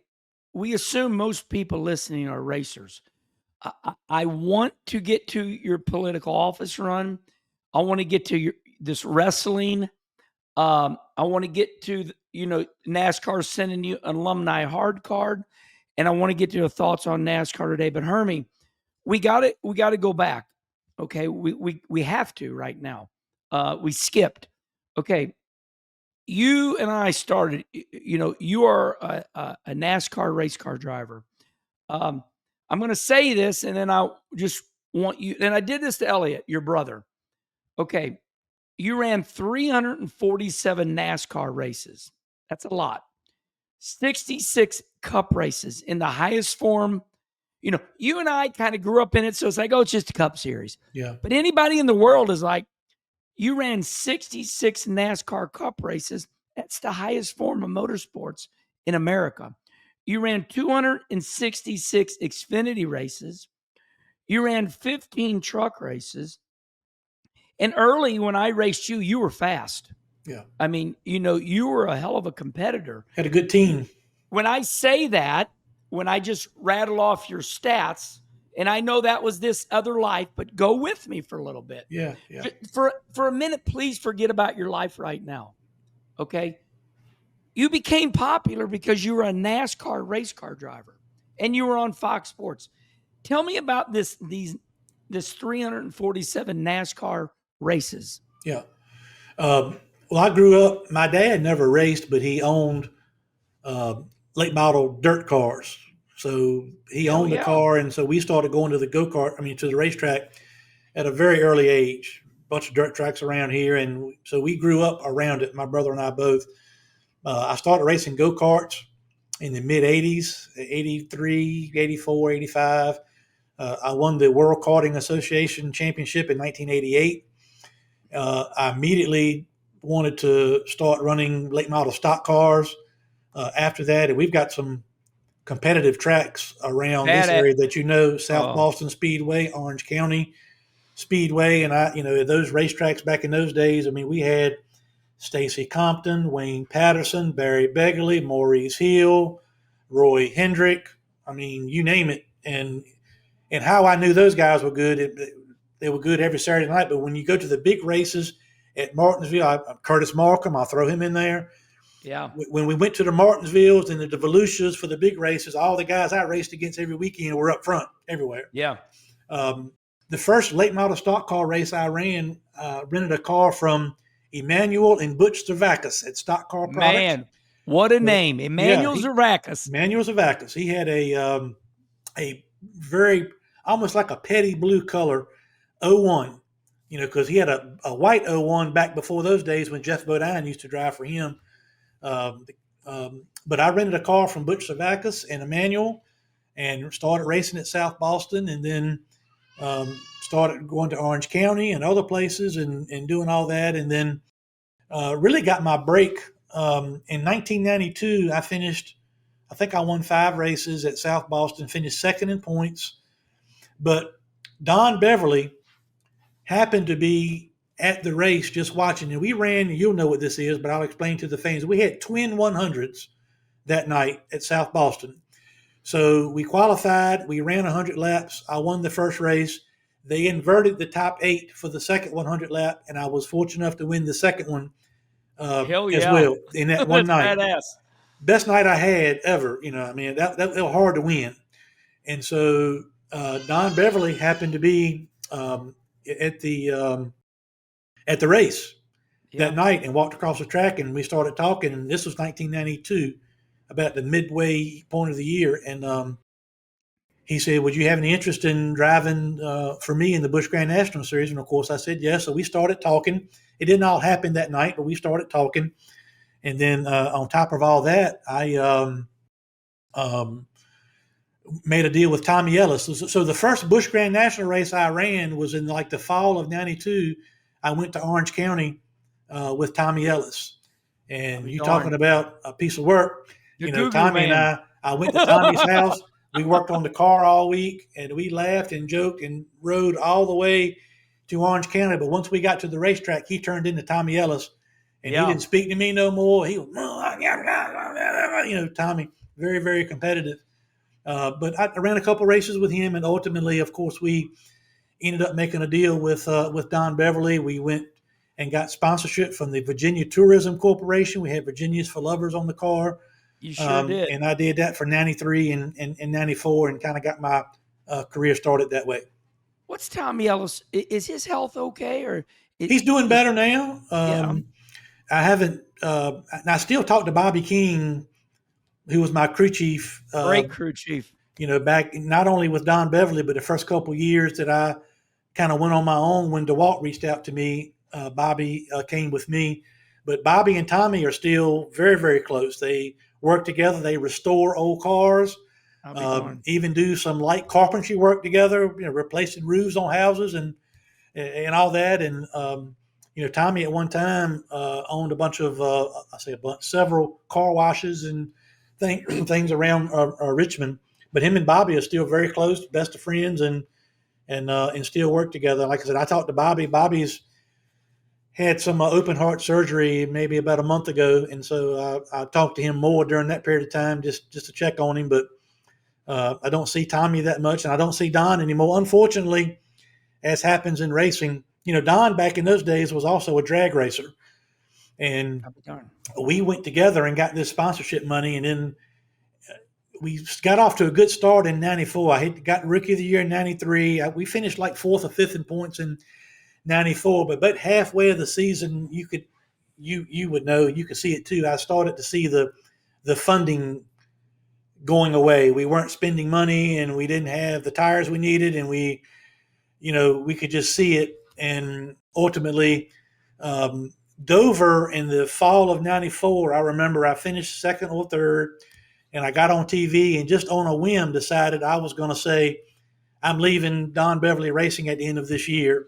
we assume most people listening are racers. I want to get to your political office run. I want to get to this wrestling. I want to get to NASCAR sending you an alumni hard card. And I want to get to your thoughts on NASCAR today. But Hermie, we got to go back. Okay. We have to right now. We skipped. Okay. You and I started, you are a NASCAR race car driver. I'm going to say this, and then I just want you, and I did this to Elliot, your brother. Okay. You ran 347 NASCAR races. That's a lot. 66 cup races in the highest form. You and I kind of grew up in it, so it's like, oh, it's just a cup series. Yeah. But anybody in the world is like, you ran 66 NASCAR cup races. That's the highest form of motorsports in America. You ran 266 Xfinity races. You ran 15 truck races. And early when I raced you, you were fast. Yeah. I mean, you were a hell of a competitor. Had a good team. When I say that, when I just rattle off your stats, and I know that was this other life, but go with me for a little bit. Yeah. Yeah. For a minute, please forget about your life right now. Okay. You became popular because you were a NASCAR race car driver and you were on Fox Sports. Tell me about this 347 NASCAR races. Yeah. Well, I grew up, my dad never raced, but he owned late model dirt cars. So he owned the car. And so we started going to the to the racetrack at a very early age. A bunch of dirt tracks around here. And so we grew up around it, my brother and I both. I started racing go-karts in the mid 80s, 83, 84, 85. I won the World Karting Association Championship in 1988. I immediately wanted to start running late model stock cars after that. And we've got some competitive tracks around this area that South Boston Speedway, Orange County Speedway. And those racetracks back in those days, we had Stacy Compton, Wayne Patterson, Barry Begley, Maurice Hill, Roy Hendrick. You name it. And how I knew those guys were good, they were good every Saturday night. But when you go to the big races at Martinsville, Curtis Markham, I'll throw him in there. Yeah. When we went to the Martinsvilles and the Volusias for the big races, all the guys I raced against every weekend were up front everywhere. Yeah. The first late model stock car race I ran, rented a car from Emmanuel and Butch Zervakis at Stock Car Products. Man, what a name. Emmanuel Zervakis. Emmanuel Zervakis. He had a very, almost like a petty blue color 01, because he had a white 01 back before those days when Jeff Bodine used to drive for him. But I rented a car from Butch Zervakis and Emmanuel and started racing at South Boston, and then started going to Orange County and other places and doing all that. And then really got my break in 1992. I think I won 5 races at South Boston, finished second in points. But Don Beverly happened to be at the race just watching. And we ran, you'll know what this is, but I'll explain to the fans. We had twin 100s that night at South Boston. So we qualified. We ran 100 laps. I won the first race. They inverted the top 8 for the second 100 lap, and I was fortunate enough to win the second one as well in that one night. Badass. Best night I had ever. That was hard to win. And so Don Beverly happened to be at the race that night and walked across the track, and we started talking. And this was 1992, about the midway point of the year. And he said, "Would you have any interest in driving for me in the Busch Grand National Series?" And of course, I said yes. So we started talking. It didn't all happen that night, but we started talking. And then on top of all that, I made a deal with Tommy Ellis. So the first Busch Grand National race I ran was in like the fall of '92. I went to Orange County with Tommy Ellis. And you talking about a piece of work. Tommy and I went to Tommy's house. We worked on the car all week, and we laughed and joked and rode all the way to Orange County. But once we got to the racetrack, he turned into Tommy Ellis, and he didn't speak to me no more. He was, Tommy, very, very competitive. But I ran a couple races with him, and ultimately, of course, we ended up making a deal with Don Beverly. We went and got sponsorship from the Virginia Tourism Corporation. We had Virginia's for Lovers on the car. You sure did. And I did that for 93 and 94 and kind of got my career started that way. What's Tommy Ellis? Is his health okay? He's doing better now. I haven't, I still talk to Bobby King, who was my crew chief. Great crew chief. Back not only with Don Beverly, but the first couple of years that I kind of went on my own when DeWalt reached out to me, Bobby came with me. But Bobby and Tommy are still very, very close. They work together. They restore old cars, even do some light carpentry work together, replacing roofs on houses and all that. And, Tommy at one time owned a bunch of, several car washes and things around Richmond. But him and Bobby are still very close, best of friends, and still work together. Like I said, I talked to Bobby. Bobby's had some open heart surgery maybe about a month ago, and so I talked to him more during that period of time just to check on him. But I don't see Tommy that much, and I don't see Don anymore. Unfortunately, as happens in racing, Don back in those days was also a drag racer, and we went together and got this sponsorship money, and then we got off to a good start in '94. I got Rookie of the Year in '93. We finished like 4th or 5th in points in '94, but about halfway of the season, you would know, you could see it too. I started to see the funding going away. We weren't spending money, and we didn't have the tires we needed, and we could just see it. And ultimately, Dover in the fall of '94, I remember I finished 2nd or 3rd, and I got on TV and just on a whim decided I was going to say, I'm leaving Don Beverly Racing at the end of this year.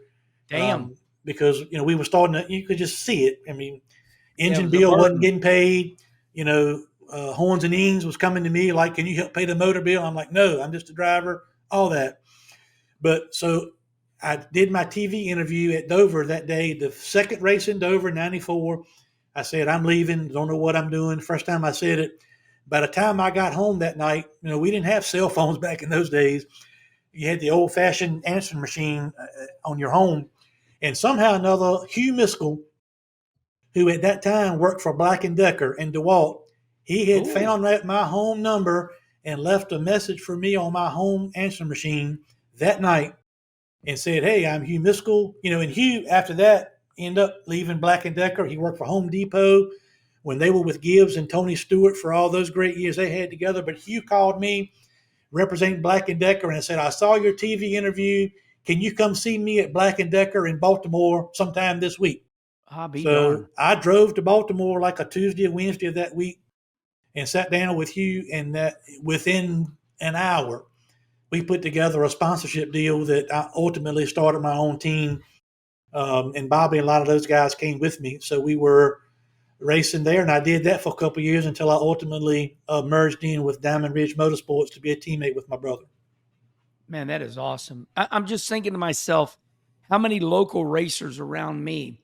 Damn. Because, we were starting to, you could just see it. I mean, engine bill wasn't getting paid. Horns and Eanes was coming to me like, can you help pay the motor bill? I'm like, no, I'm just a driver, all that. But so I did my TV interview at Dover that day, the 2nd race in Dover, '94. I said, I'm leaving, don't know what I'm doing. First time I said it. By the time I got home that night, we didn't have cell phones back in those days. You had the old-fashioned answering machine on your home. And somehow or another, Hugh Miskell, who at that time worked for Black & Decker in DeWalt, he had found my home number and left a message for me on my home answering machine that night and said, hey, I'm Hugh Miskell. And Hugh, after that, ended up leaving Black & Decker. He worked for Home Depot when they were with Gibbs and Tony Stewart for all those great years they had together. But Hugh called me representing Black & Decker and said, I saw your TV interview. Can you come see me at Black & Decker in Baltimore sometime this week? So I drove to Baltimore like a Tuesday or Wednesday of that week and sat down with Hugh, and that within an hour, we put together a sponsorship deal that I ultimately started my own team. And Bobby and a lot of those guys came with me. So we were racing there, and I did that for a couple of years until I ultimately merged in with Diamond Ridge Motorsports to be a teammate with my brother. Man, that is awesome. I'm just thinking to myself, how many local racers around me,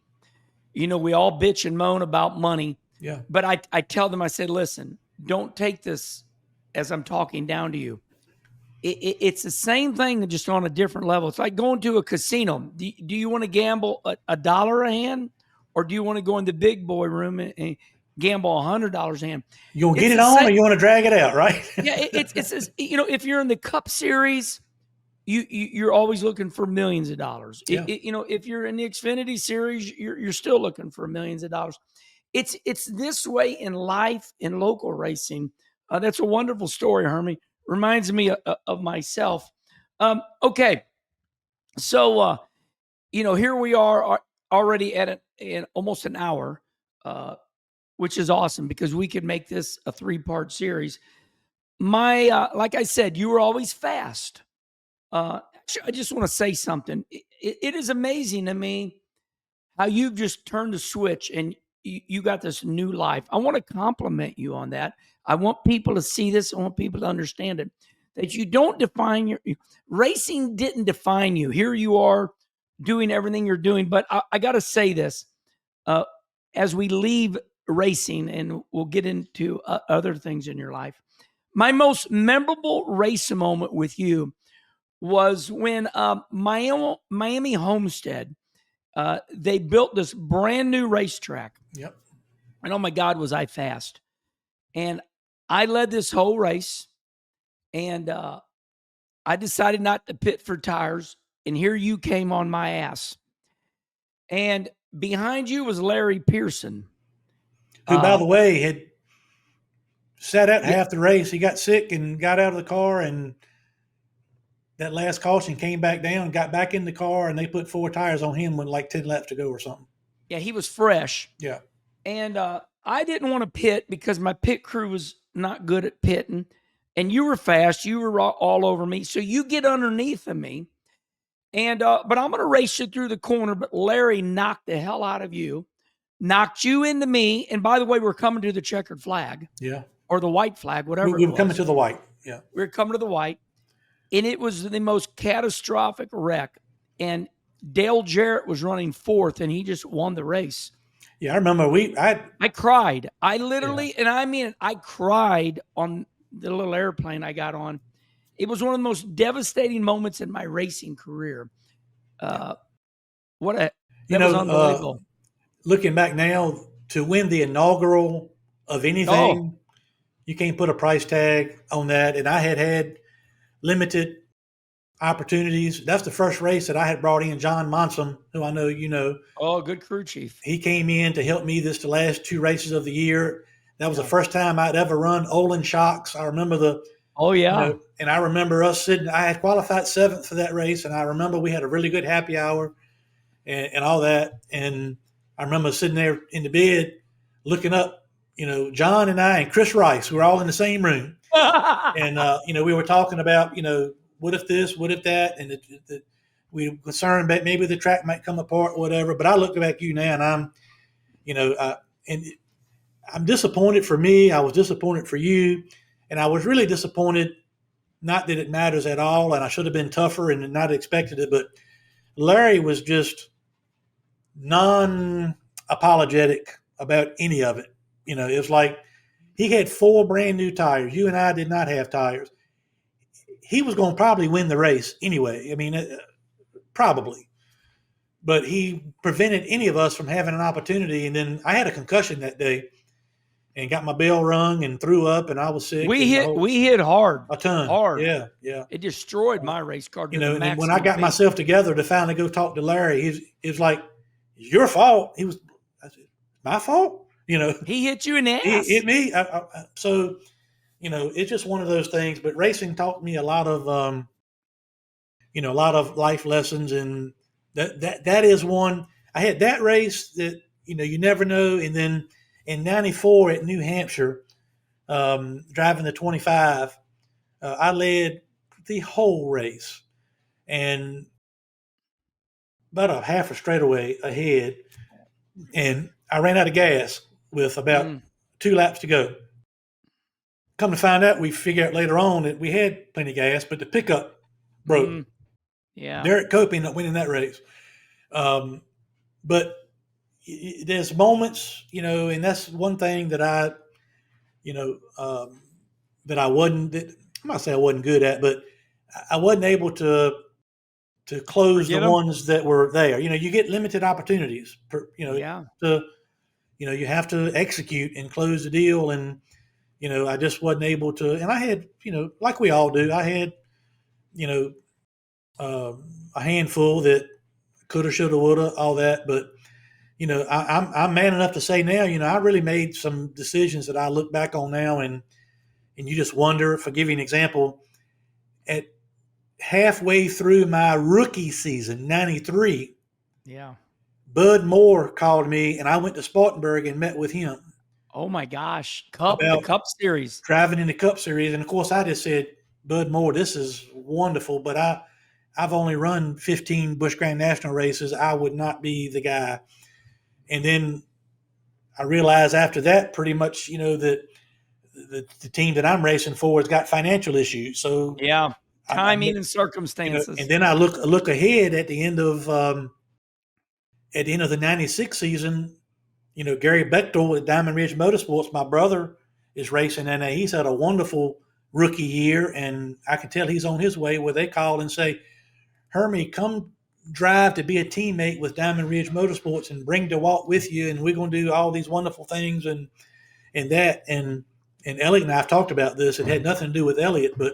we all bitch and moan about money. Yeah. But I tell them, I said, listen, don't take this as I'm talking down to you. It's the same thing, just on a different level. It's like going to a casino. Do you want to gamble $1 a hand, or do you want to go in the big boy room and gamble $100 a hand? You want to get it on, or you want to drag it out, right? Yeah, it's if you're in the Cup Series, you're always looking for millions of dollars. Yeah. If you're in the Xfinity Series, you're still looking for millions of dollars. It's this way in life, in local racing. That's a wonderful story, Hermie. Reminds me of myself. Okay, so here we are already at almost an hour, which is awesome because we could make this a 3-part series. Like I said, you were always fast. Actually, I just want to say something. It is amazing to me how you've just turned a switch and you got this new life. I want to compliment you on that. I want people to see this. I want people to understand it, that you don't define your racing didn't define you. Here you are doing everything you're doing. But I got to say this, as we leave racing, and we'll get into other things in your life. My most memorable race moment with you was when Miami Homestead, they built this brand new racetrack. Yep. And oh my God, was I fast. And I led this whole race, and I decided not to pit for tires. And here you came on my ass. And behind you was Larry Pearson, who, by the way, had sat out half the race. He got sick and got out of the car, and that last caution came back down, got back in the car, and they put 4 tires on him with like 10 laps to go or something. Yeah, he was fresh. Yeah. And I didn't want to pit because my pit crew was not good at pitting. And you were fast. You were all over me. So you get underneath of me. And but I'm going to race you through the corner. But Larry knocked the hell out of you, knocked you into me. And by the way, we're coming to the checkered flag. Yeah. Or the white flag, whatever we were coming to the white. Yeah. We were coming to the white. And it was the most catastrophic wreck. And Dale Jarrett was running 4th, and he just won the race. Yeah, I remember I cried. I literally, and I mean it, I cried on the little airplane I got on. It was one of the most devastating moments in my racing career. That was unbelievable. Looking back now, to win the inaugural of anything, you can't put a price tag on that. And I had limited opportunities. That's the first race that I had brought in John Monson, who I know you know. Oh, good crew chief. He came in to help me the last 2 races of the year. That was the first time I'd ever run Olin shocks. I remember and I remember us sitting. I had qualified 7th for that race, and I remember we had a really good happy hour and all that. And I remember sitting there in the bed looking up, John and I and Chris Rice, we were all in the same room. And, we were talking about, what if this, what if that? And we were concerned that maybe the track might come apart or whatever. But I look back at you now and I'm disappointed for me. I was disappointed for you. And I was really disappointed, not that it matters at all. And I should have been tougher and not expected it. But Larry was just non-apologetic about any of it. It was like he had 4 brand new tires. You and I did not have tires. He was going to probably win the race anyway. I mean, probably. But he prevented any of us from having an opportunity. And then I had a concussion that day and got my bell rung and threw up, and I was sick. We hit hard. A ton. Hard. Yeah. It destroyed my race car. And then when I got myself together to finally go talk to Larry, he was like, "It's your fault." I said, "My fault?" He hit you in the ass. He hit me. So, it's just one of those things. But racing taught me a lot of, a lot of life lessons, and that is one. I had that race that you never know, and then in '94 at New Hampshire, driving the 25, I led the whole race, and about a half a straightaway ahead, and I ran out of gas with about 2 laps to go. Come to find out, we figured out later on that we had plenty of gas, but the pickup broke. Yeah. Derek Cope ended up winning that race. But there's moments, and that's one thing that I'm not saying I wasn't good at, but I wasn't able to close the ones that were there. You get limited opportunities, you have to execute and close the deal. And, I just wasn't able to, and I had, like we all do, I had, a handful that coulda, shoulda, woulda, all that. But, I'm man enough to say now, I really made some decisions that I look back on now and you just wonder. If I give you an example, at halfway through my rookie season, '93, Bud Moore called me, and I went to Spartanburg and met with him. Oh my gosh. The Cup Series. Driving in the Cup Series. And of course I just said, Bud Moore, this is wonderful, but I've only run 15 Busch Grand National races. I would not be the guy. And then I realized after that, pretty much, that the team that I'm racing for has got financial issues. So timing and circumstances. And then I look ahead at the end of the '96 season. Gary Bechtel at Diamond Ridge Motorsports, my brother, is racing, and he's had a wonderful rookie year, and I can tell he's on his way, where they call and say, "Hermie, come drive to be a teammate with Diamond Ridge Motorsports and bring DeWalt with you, and we're going to do all these wonderful things." And Elliot and I have talked about this. It had nothing to do with Elliot, but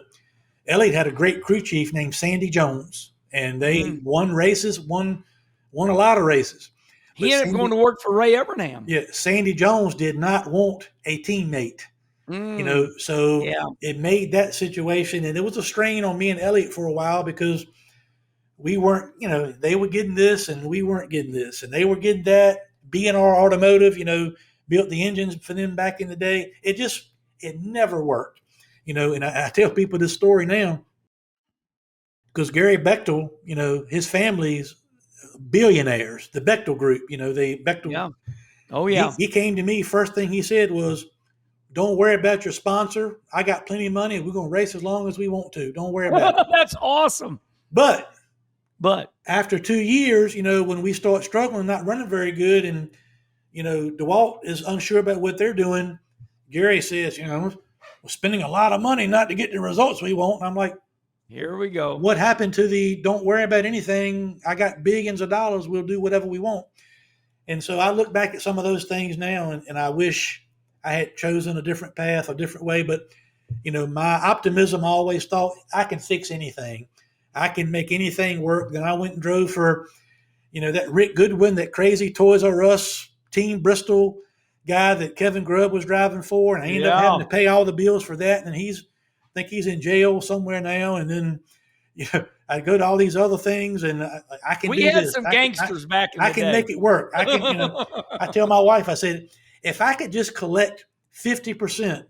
Elliot had a great crew chief named Sandy Jones, and they won a lot of races. He ended up going to work for Ray Evernham. Yeah, Sandy Jones did not want a teammate. So it made that situation, and it was a strain on me and Elliot for a while, because we weren't, they were getting this and we weren't getting this, and they were getting that. B&R Automotive, built the engines for them back in the day. It never worked, and I tell people this story now because Gary Bechtel, his family's billionaires, the Bechtel Group, the Bechtel. Yeah. Oh yeah. He came to me. First thing he said was, "Don't worry about your sponsor. I got plenty of money. We're going to race as long as we want to. Don't worry about it." That's awesome. But after 2 years, when we start struggling, not running very good, and, DeWalt is unsure about what they're doing, Gary says, "We're spending a lot of money not to get the results we want." And I'm like, Here we go. What happened to the don't worry about anything? I got billions of dollars. We'll do whatever we want. And so I look back at some of those things now, and I wish I had chosen a different path, a different way. But, my optimism, I always thought I can fix anything. I can make anything work. Then I went and drove for, that Rick Goodwin, that crazy Toys R Us Team Bristol guy that Kevin Grubb was driving for. And I ended up having to pay all the bills for that. And I think he's in jail somewhere now. And then, I go to all these other things, and I can do this. We had some gangsters back in the day. I can make it work. I can, I tell my wife, I said, if I could just collect 50%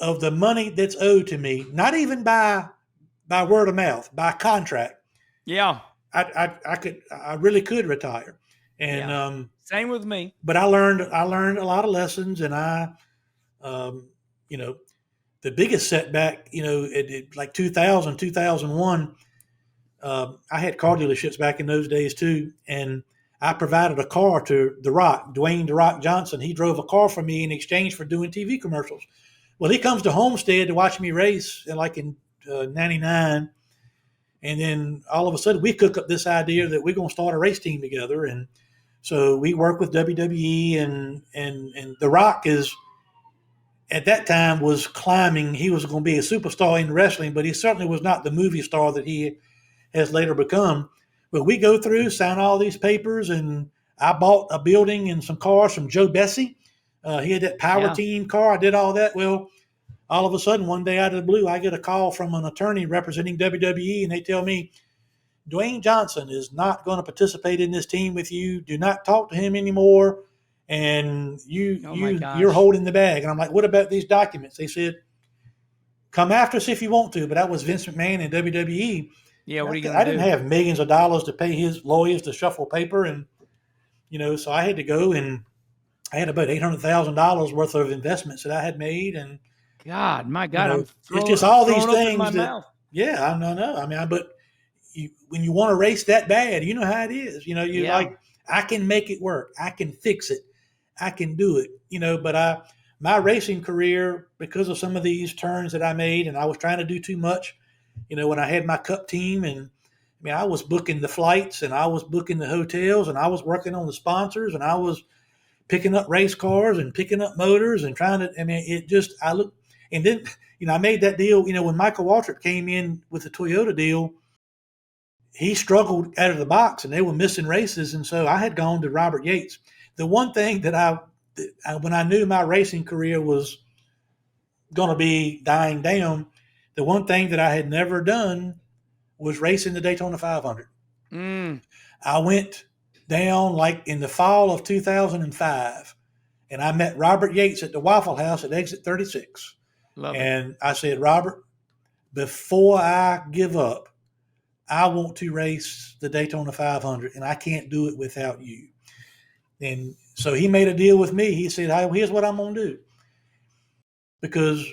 of the money that's owed to me, not even by word of mouth, by contract. Yeah. I really could retire. And same with me. But I learned a lot of lessons, and the biggest setback, like 2000, 2001, I had car dealerships back in those days too. And I provided a car to The Rock, Dwayne "The Rock" Johnson. He drove a car for me in exchange for doing TV commercials. Well, he comes to Homestead to watch me race in 99. And then all of a sudden we cook up this idea that we're going to start a race team together. And so we work with WWE, and The Rock at that time was climbing. He was going to be a superstar in wrestling, but he certainly was not the movie star that he has later become. But we go through, sign all these papers, and I bought a building and some cars from Joe Bessie. He had that power team car. I did all that. Well, all of a sudden, one day out of the blue, I get a call from an attorney representing WWE, and they tell me, Dwayne Johnson is not going to participate in this team with you. Do not talk to him anymore. And you're holding the bag. And I'm like, what about these documents? They said, come after us if you want to. But that was Vince McMahon and WWE. Yeah, what are you going to do? I didn't have millions of dollars to pay his lawyers to shuffle paper. And, so I had to go, and I had about $800,000 worth of investments that I had made. And my God, it's just all these things that, I know. I mean, but when you want to race that bad, you know how it is. Like, I can make it work. I can fix it. I can do it. But my racing career, because of some of these turns that I made, and I was trying to do too much, when I had my cup team, and I was booking the flights, and I was booking the hotels, and I was working on the sponsors, and I was picking up race cars and picking up motors and trying to, and then, I made that deal, when Michael Waltrip came in with the Toyota deal, he struggled out of the box, and they were missing races. And so I had gone to Robert Yates. The one thing that when I knew my racing career was going to be dying down, the one thing that I had never done was racing the Daytona 500. I went down in the fall of 2005, and I met Robert Yates at the Waffle House at exit 36. And I said, Robert, before I give up, I want to race the Daytona 500, and I can't do it without you. And so he made a deal with me. He said, hey, here's what I'm going to do. Because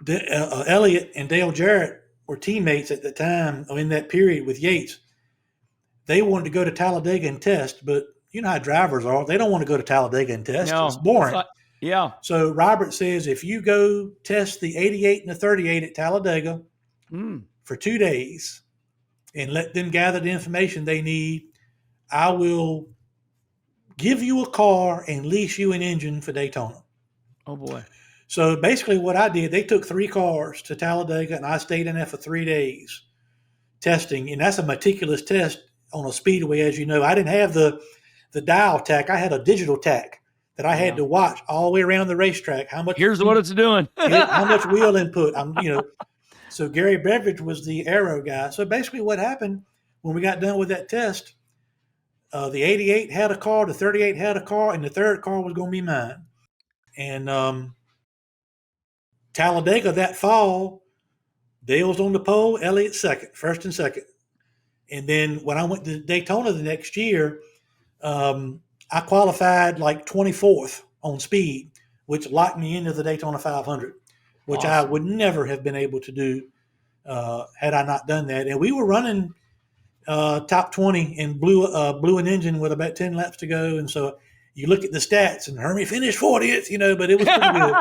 Elliott and Dale Jarrett were teammates at the time, or in that period with Yates. They wanted to go to Talladega and test, but you know how drivers are. They don't want to go to Talladega and test. No, it's boring. So Robert says, if you go test the 88 and the 38 at Talladega for 2 days, and let them gather the information they need, I will give you a car and lease you an engine for Daytona. Oh, boy. So basically what I did, they took 3 cars to Talladega, and I stayed in there for 3 days testing. And that's a meticulous test on a speedway, as you know. I didn't have the dial tack. I had a digital tack that I had to watch all the way around the racetrack. Here's what it's doing. How much wheel input. So Gary Beveridge was the aero guy. So basically what happened when we got done with that test, the 88 had a car, the 38 had a car, and the third car was going to be mine. And Talladega that fall, Dale's on the pole, Elliott second, first and second. And then when I went to Daytona the next year, I qualified 24th on speed, which locked me into the Daytona 500. Which awesome. I would never have been able to do had I not done that. And we were running top 20 and blew an engine with about 10 laps to go. And so you look at the stats, and Hermie finished 40th, but it was pretty good.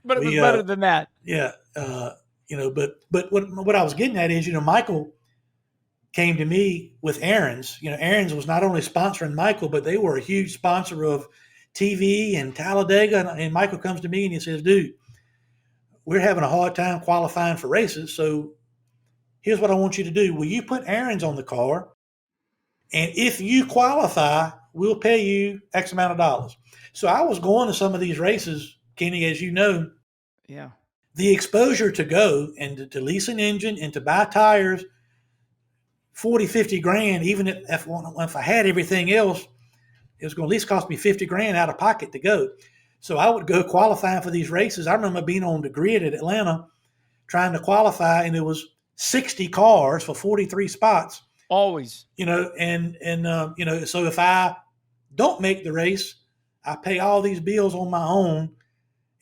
But it was better than that. Yeah. But what I was getting at is, Michael came to me with Aaron's. Aaron's was not only sponsoring Michael, but they were a huge sponsor of TV and Talladega. And Michael comes to me and he says, dude, we're having a hard time qualifying for races. So here's what I want you to do. Will you put Aaron's on the car? And if you qualify, we'll pay you X amount of dollars. So I was going to some of these races, Kenny, as you know. Yeah. The exposure to go and to lease an engine and to buy tires, 40, 50 grand, even if I had everything else, it was going to at least cost me 50 grand out of pocket to go. So I would go qualifying for these races. I remember being on the grid at Atlanta trying to qualify, and there was 60 cars for 43 spots. Always. So if I don't make the race, I pay all these bills on my own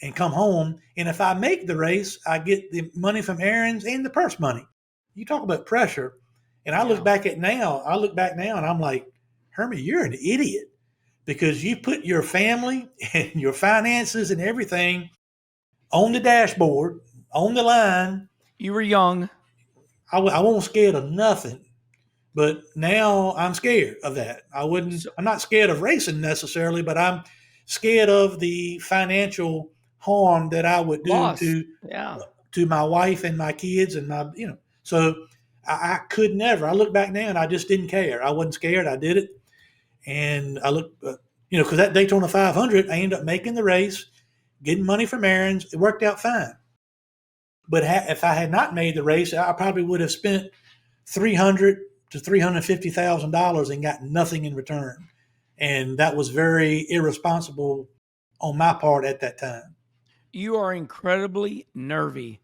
and come home. And if I make the race, I get the money from Aaron's and the purse money. You talk about pressure. And I look back now and I'm like, Hermie, you're an idiot, because you put your family and your finances and everything on the dashboard, on the line. You were young. I wasn't scared of nothing, but now I'm scared of that. I'm not scared of racing necessarily, but I'm scared of the financial harm that I would do to my wife and my kids and so I could never. I look back now and I just didn't care. I wasn't scared. I did it. And I look, because that Daytona 500, I ended up making the race, getting money from Aaron's. It worked out fine. But if I had not made the race, I probably would have spent $300,000 to $350,000 and got nothing in return. And that was very irresponsible on my part at that time. You are incredibly nervy.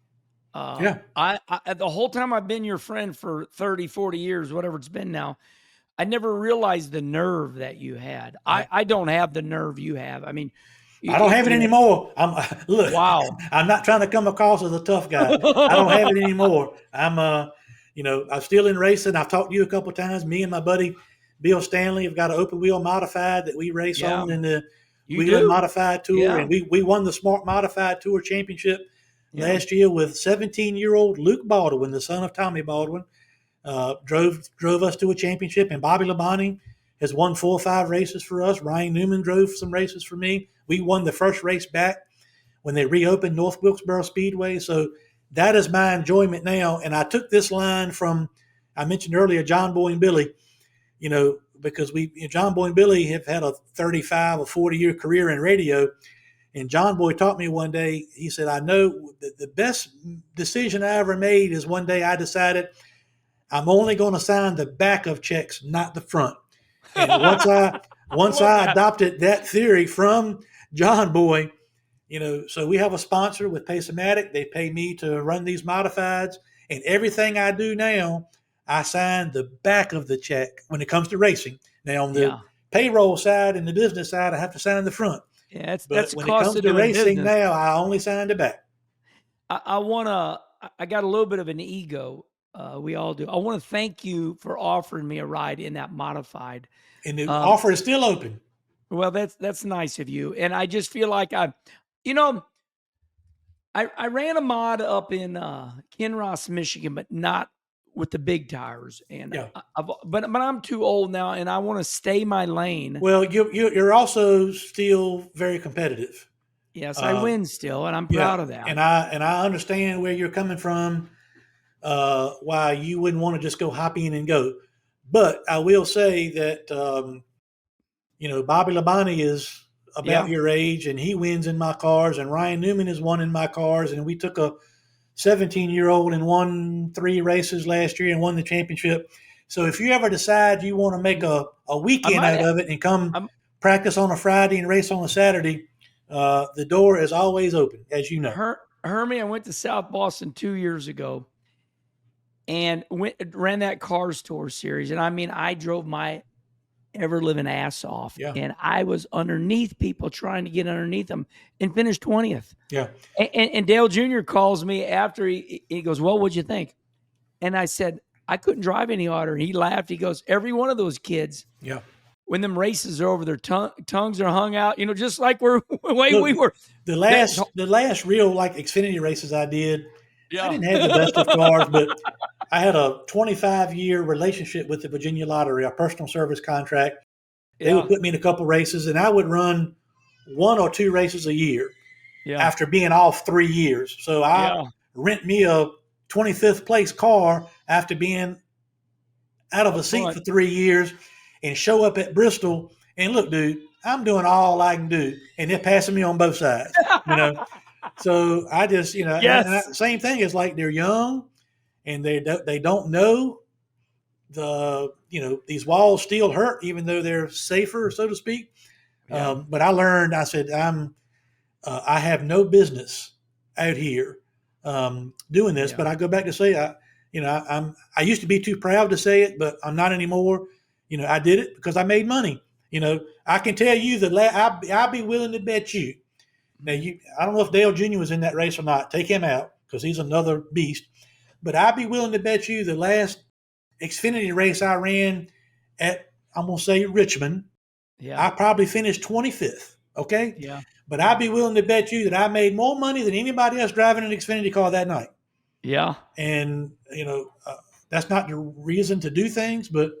Yeah. I the whole time I've been your friend for 30, 40 years, whatever it's been now, I never realized the nerve that you had. I don't have the nerve you have. I mean, I don't have it anymore. Wow. I'm not trying to come across as a tough guy. I don't have it anymore. I'm still in racing. I've talked to you a couple of times. Me and my buddy Bill Stanley have got an open wheel modified that we race on in the Wheeler Modified Tour, and we won the Smart Modified Tour Championship last year with 17-year-old Luke Baldwin, the son of Tommy Baldwin. Drove us to a championship, and Bobby Labonte has won 4 or 5 races for us. Ryan Newman drove some races for me. We won the first race back when they reopened North Wilkesboro Speedway. So that is my enjoyment now. And I took this line from, I mentioned earlier, John Boy and Billy, because John Boy and Billy have had a 35 or 40-year career in radio. And John Boy taught me one day, he said, I know the best decision I ever made is one day I decided I'm only going to sign the back of checks, not the front. And once I adopted that theory from John Boy, so we have a sponsor with Pace-O-Matic. They pay me to run these modifieds, and everything I do now, I sign the back of the check when it comes to racing. Now on the payroll side and the business side, I have to sign the front. Yeah, but when it comes to racing now, I only sign the back. I got a little bit of an ego. We all do. I want to thank you for offering me a ride in that modified. And the offer is still open. Well, that's nice of you. And I just feel like I ran a mod up in Kinross, Michigan, but not with the big tires. And but I'm too old now, and I want to stay my lane. Well, you're also still very competitive. Yes, I win still, and I'm proud of that. And I understand where you're coming from. Why you wouldn't want to just go hop in and go. But I will say that, Bobby Labonte is about your age, and he wins in my cars, and Ryan Newman has won in my cars, and we took a 17-year-old and won 3 races last year and won the championship. So if you ever decide you want to make a weekend out of it and come practice on a Friday and race on a Saturday, the door is always open, as you know. Hermie, I went to South Boston 2 years ago and ran that Cars Tour series. And I mean, I drove my ever-living ass off. Yeah. And I was underneath people trying to get underneath them and finished 20th. Yeah. And Dale Jr. calls me after he goes, well, what'd you think? And I said, I couldn't drive any harder. And he laughed. He goes, every one of those kids, when them races are over, their tongues are hung out, just like we were. The last real like Xfinity races I did, I didn't have the best of cars, but I had a 25-year relationship with the Virginia Lottery, a personal service contract. They would put me in a couple races, and I would run 1 or 2 races a year after being off 3 years. So I rent me a 25th place car after being out of a seat for 3 years and show up at Bristol. And look, dude, I'm doing all I can do, and they're passing me on both sides, you know. So I just, you know, and same thing is like they're young and they don't know the, you know, these walls still hurt, even though they're safer, so to speak. But I learned, I said, I have no business out here doing this, but I go back to say, I used to be too proud to say it, but I'm not anymore. You know, I did it because I made money. You know, I can tell you that I'll be willing to bet you. Now, I don't know if Dale Jr. was in that race or not. Take him out because he's another beast. But I'd be willing to bet you the last Xfinity race I ran at, I'm going to say Richmond, I probably finished 25th. Okay? Yeah. But I'd be willing to bet you that I made more money than anybody else driving an Xfinity car that night. Yeah. And, you know, that's not the reason to do things, but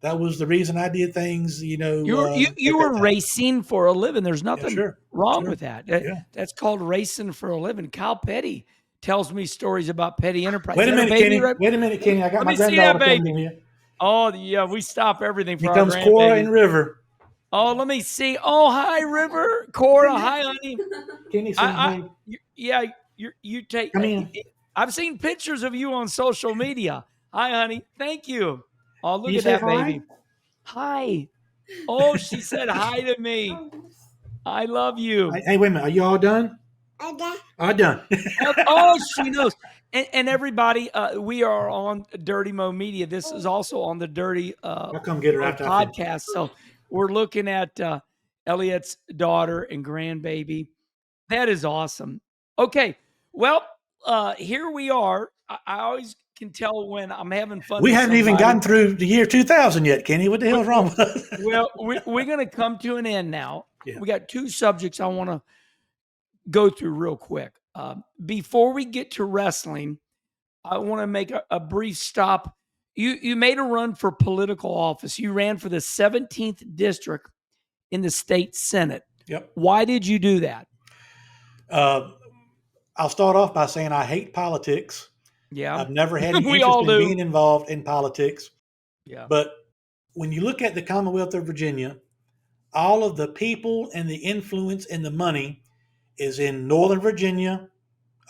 that was the reason I did things, you know. You were racing for a living. There's nothing wrong with that. That's called racing for a living. Kyle Petty tells me stories about Petty Enterprise. Wait a minute, Kenny. Wait a minute, Kenny. I got my granddaughter coming here. Oh, yeah. We stop everything for here our comes Cora and River. Oh, let me see. Oh, hi, River. Cora, hi, honey. Kenny, you take. Come in. I've seen pictures of you on social media. Hi, honey. Thank you. Oh, look at that baby. Hi. Oh, she said hi to me. I love you. Hey, wait a minute. Are you all done? All done. Oh, she knows. And everybody, we are on Dirty Mo Media. This is also on the Dirty I'll come get her after podcast. So we're looking at Elliot's daughter and grandbaby. That is awesome. Okay. Well, here we are. I always can tell when I'm having fun. We haven't even gotten through the year 2000 yet, Kenny. What the hell's wrong with us? Well, we're going to come to an end now. Yeah. We got 2 subjects I want to go through real quick. Before we get to wrestling, I want to make a brief stop. You made a run for political office. You ran for the 17th district in the state Senate. Yep. Why did you do that? I'll start off by saying I hate politics. Yeah. I've never had any interest in being involved in politics. Yeah. But when you look at the Commonwealth of Virginia, all of the people and the influence and the money is in Northern Virginia,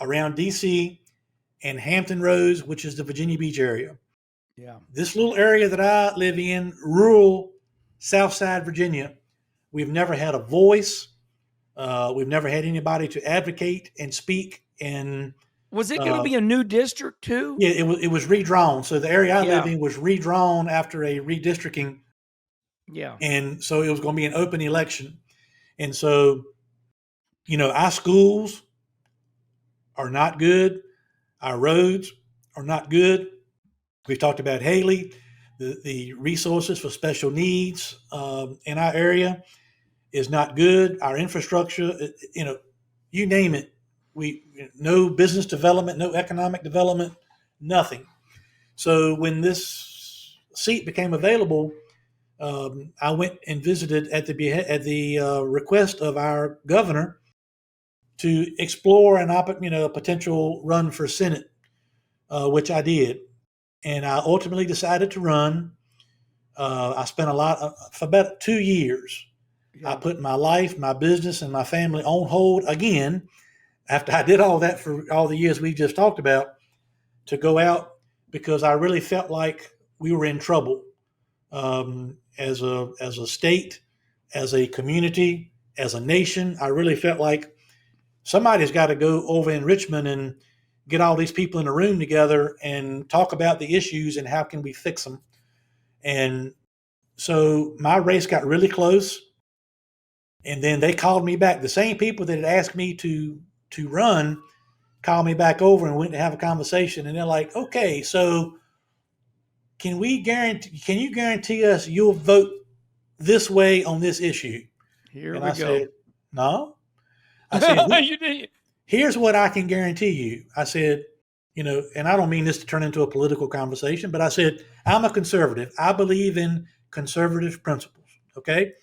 around D.C., and Hampton Roads, which is the Virginia Beach area. Yeah. This little area that I live in, rural Southside Virginia, we've never had a voice. We've never had anybody to advocate and speak. And was it going to be a new district too? Yeah, it was redrawn. So the area I live in was redrawn after a redistricting. Yeah. And so it was going to be an open election. And so, you know, our schools are not good. Our roads are not good. We've talked about Haley, the resources for special needs in our area is not good. Our infrastructure, you know, you name it. No business development, no economic development, nothing. So when this seat became available, I went and visited at the request of our governor to explore a potential run for Senate, which I did, and I ultimately decided to run. I spent for about 2 years. Yeah. I put my life, my business, and my family on hold again after I did all that for all the years we just talked about to go out because I really felt like we were in trouble as a state, as a community, as a nation. I really felt like somebody's got to go over in Richmond and get all these people in a room together and talk about the issues and how can we fix them. And so my race got really close. And then they called me back. The same people that had asked me to run called me back over and went to have a conversation. And they're like, okay, so can you guarantee us you'll vote this way on this issue? Here we go. Said, no. I said, here's what I can guarantee you. I said, and I don't mean this to turn into a political conversation, but I said, I'm a conservative. I believe in conservative principles. Okay.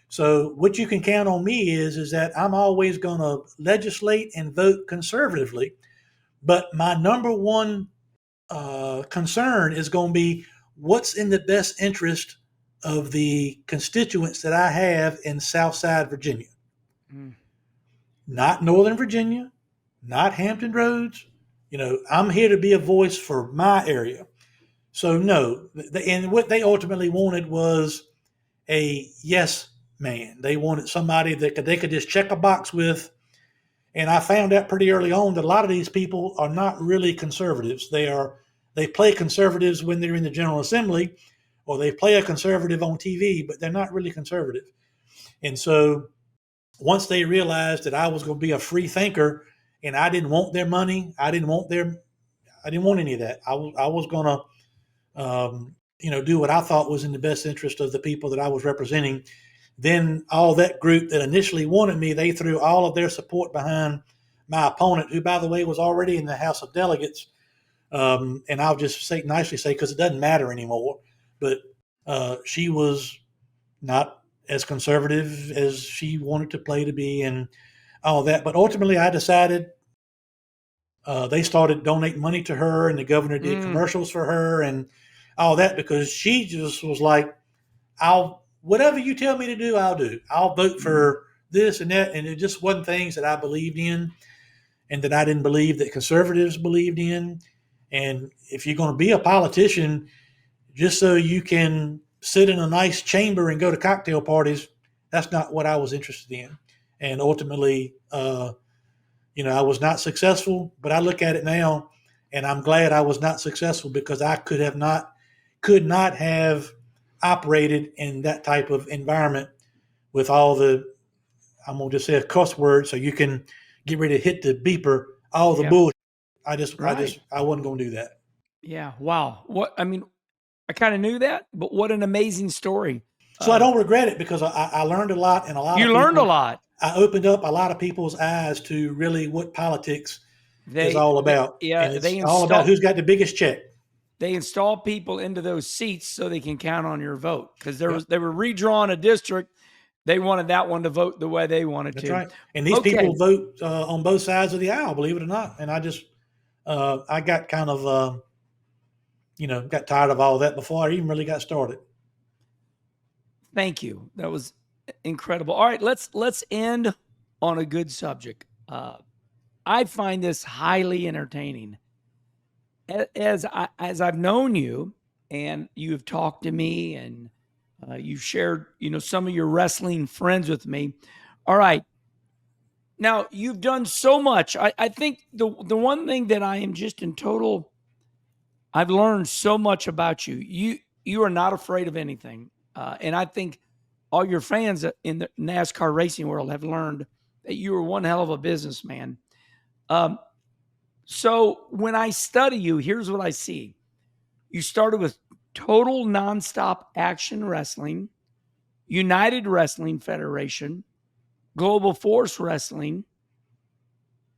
So what you can count on me is that I'm always going to legislate and vote conservatively. But my number one concern is going to be what's in the best interest of the constituents that I have in Southside Virginia. Not Northern Virginia, not Hampton Roads. I'm here to be a voice for my area. So no, and what they ultimately wanted was a yes man. They wanted somebody that they could just check a box with. And I found out pretty early on that a lot of these people are not really conservatives. They play conservatives when they're in the General Assembly, or they play a conservative on TV, but they're not really conservative. And so once they realized that I was going to be a free thinker and I didn't want their money, I didn't want any of that. I was going to, do what I thought was in the best interest of the people that I was representing. Then all that group that initially wanted me, they threw all of their support behind my opponent, who, by the way, was already in the House of Delegates. And I'll just nicely say, because it doesn't matter anymore, but she was not as conservative as she wanted to play to be and all that. But ultimately, I decided they started donating money to her, and the governor did commercials for her and all that, because she just was like, whatever you tell me to do, I'll do. I'll vote for this and that. And it just wasn't things that I believed in and that I didn't believe that conservatives believed in. And if you're going to be a politician, just so you can sit in a nice chamber and go to cocktail parties, that's not what I was interested in. And ultimately, I was not successful, but I look at it now and I'm glad I was not successful, because I could not have operated in that type of environment with all I'm going to just say a cuss word so you can get ready to hit the beeper, all the bullshit. I wasn't going to do that. Yeah. Wow. I kind of knew that, but what an amazing story. So I don't regret it, because I learned a lot, and you learned a lot. I opened up a lot of people's eyes to really what politics is all about. And it's all about who's got the biggest check. They install people into those seats so they can count on your vote, because they were redrawing a district. They wanted that one to vote the way they wanted to. That's right. And these people vote on both sides of the aisle, believe it or not. And I just, I got kind of, got tired of all that before I even really got started. Thank you. That was incredible. All right, let's end on a good subject. I find this highly entertaining. As I've known you, and you've talked to me, and you've shared, some of your wrestling friends with me. All right. Now, you've done so much. I think the one thing that I am just in total, I've learned so much about you. You are not afraid of anything. And I think all your fans in the NASCAR racing world have learned that you are one hell of a businessman. So when I study you, here's what I see. You started with Total Nonstop Action Wrestling, United Wrestling Federation, Global Force Wrestling,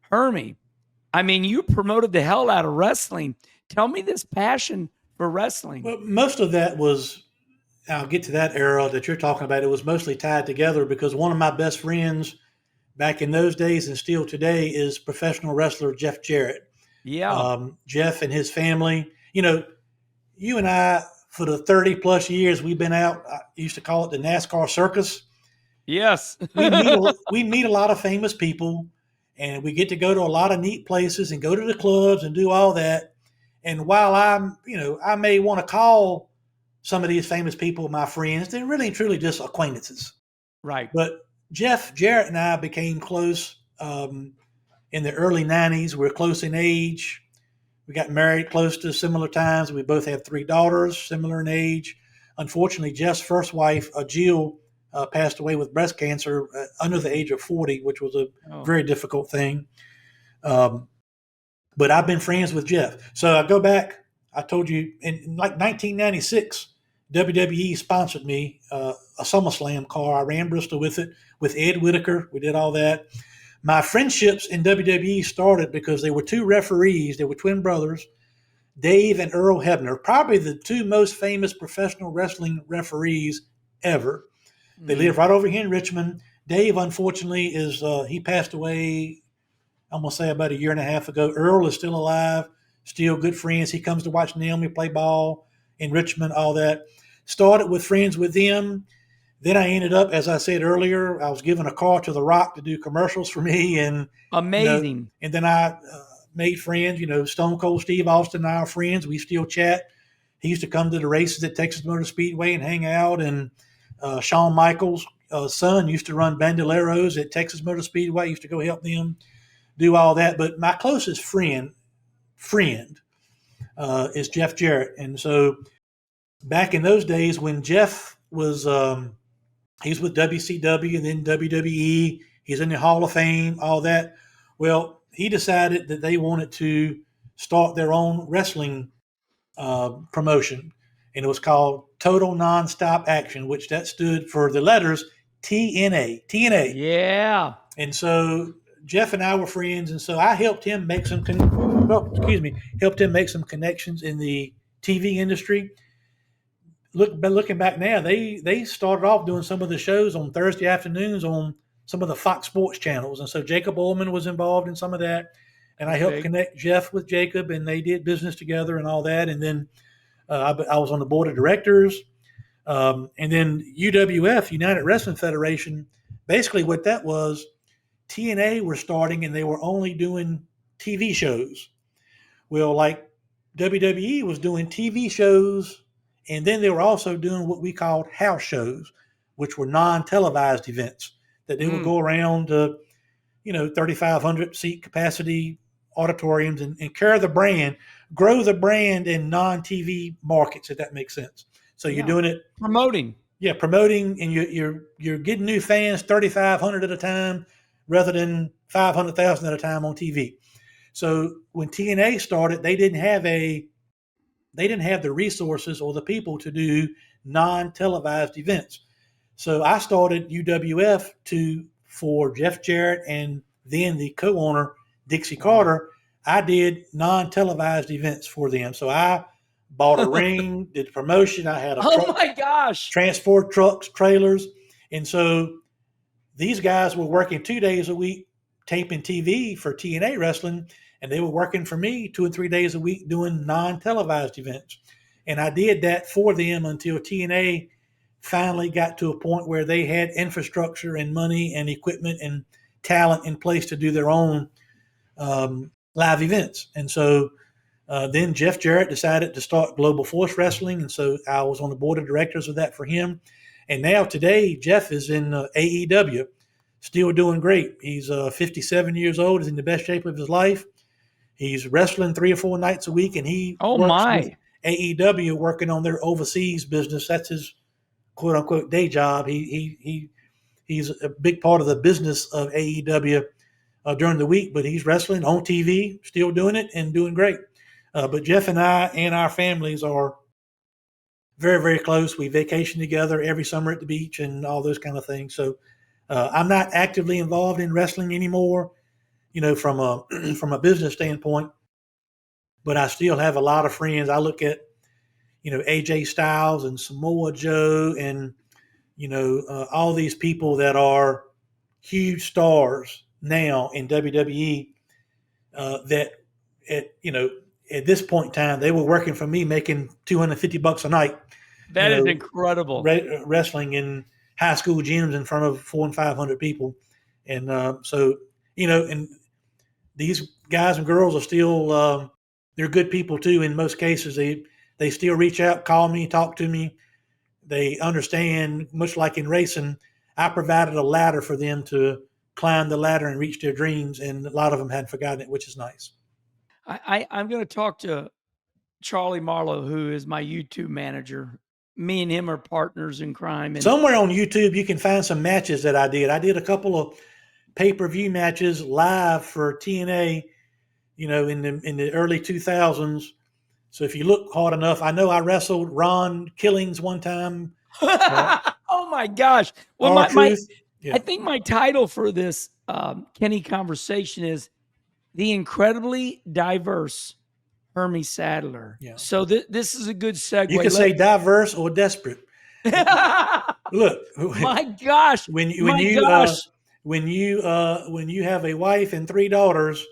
Hermie. I mean, you promoted the hell out of wrestling. Tell me this passion for wrestling. Well, most of that was, I'll get to that era that you're talking about. It was mostly tied together because one of my best friends back in those days and still today is professional wrestler Jeff Jarrett. Yeah. Jeff and his family, you and I, for the 30 plus years we've been out, I used to call it the NASCAR circus. Yes. we meet a lot of famous people, and we get to go to a lot of neat places and go to the clubs and do all that. And while I may want to call some of these famous people my friends, they're really and truly just acquaintances. Right. But Jeff Jarrett and I became close in the early 90s. We're close in age. We got married close to similar times. We both have 3 daughters, similar in age. Unfortunately, Jeff's first wife, Jill, passed away with breast cancer under the age of 40, which was a very difficult thing. But I've been friends with Jeff. So I go back, I told you, in like 1996, WWE sponsored me a SummerSlam car. I ran Bristol with it, with Ed Whitaker. We did all that. my friendships in WWE started because there were two referees. They were twin brothers, Dave and Earl Hebner, probably the two most famous professional wrestling referees ever. They live right over here in Richmond. Dave, unfortunately, he passed away, I'm going to say about a year and a half ago. Earl is still alive, still good friends. He comes to watch Naomi play ball in Richmond, all that. Started with friends with them. Then I ended up, as I said earlier, I was given a car to The Rock to do commercials for me. And amazing. And then I made friends. Stone Cold Steve Austin and I are friends. We still chat. He used to come to the races at Texas Motor Speedway and hang out. And Shawn Michaels' son used to run Bandoleros at Texas Motor Speedway. I used to go help them do all that. But my closest friend is Jeff Jarrett. And so back in those days when Jeff was he's with WCW and then WWE, he's in the Hall of Fame, all that. Well, he decided that they wanted to start their own wrestling promotion, and it was called Total Nonstop Action, which that stood for the letters TNA. TNA. Yeah. And so Jeff and I were friends, and so I helped him make some helped him make some connections in the TV industry. Looking back now, they started off doing some of the shows on Thursday afternoons on some of the Fox Sports channels, and so Jacob Ullman was involved in some of that, and I helped connect Jeff with Jacob, and they did business together and all that. And then I was on the board of directors, and then UWF, United Wrestling Federation. Basically, what that was, TNA were starting, and they were only doing TV shows. Well, like WWE was doing TV shows. And then they were also doing what we called house shows, which were non-televised events that they would go around to, 3,500 seat capacity auditoriums and carry the brand, grow the brand in non-TV markets, if that makes sense. So you're doing it promoting. Yeah, promoting, and you're getting new fans 3,500 at a time rather than 500,000 at a time on TV. So when TNA started, they didn't have the resources or the people to do non-televised events. So I started UWF for Jeff Jarrett and then the co-owner, Dixie Carter. I did non-televised events for them. So I bought a ring, did promotion. I had my gosh, transport trucks, trailers. And so these guys were working 2 days a week taping TV for TNA wrestling, and they were working for me 2 and 3 days a week doing non-televised events. And I did that for them until TNA finally got to a point where they had infrastructure and money and equipment and talent in place to do their own live events. And so then Jeff Jarrett decided to start Global Force Wrestling, and so I was on the board of directors of that for him. And now today, Jeff is in AEW, still doing great. He's 57 years old, is in the best shape of his life. He's wrestling 3 or 4 nights a week, and he works with AEW working on their overseas business. That's his quote unquote day job. He's a big part of the business of AEW during the week, but he's wrestling on TV, still doing it and doing great. But Jeff and I and our families are very, very close. We vacation together every summer at the beach and all those kind of things. So I'm not actively involved in wrestling anymore, from a business standpoint, but I still have a lot of friends. I look at, AJ Styles and Samoa Joe and, all these people that are huge stars now in WWE that at this point in time, they were working for me making $250 a night. That is incredible. Wrestling in high school gyms in front of 400 and 500 people. And and these guys and girls are still, they're good people too. In most cases, they still reach out, call me, talk to me. They understand, much like in racing, I provided a ladder for them to climb the ladder and reach their dreams. And a lot of them hadn't forgotten it, which is nice. I'm going to talk to Charlie Marlowe, who is my YouTube manager. Me and him are partners in crime. And somewhere on YouTube, you can find some matches that I did. I did a couple of pay-per-view matches live for TNA, in the early 2000s. So if you look hard enough, I know I wrestled Ron Killings one time. Oh my gosh! Well, I think my title for this Kenny conversation is the incredibly diverse Hermie Sadler. Yeah. So this is a good segue. You could say diverse or desperate. Look, my gosh, when you have a wife and 3 daughters,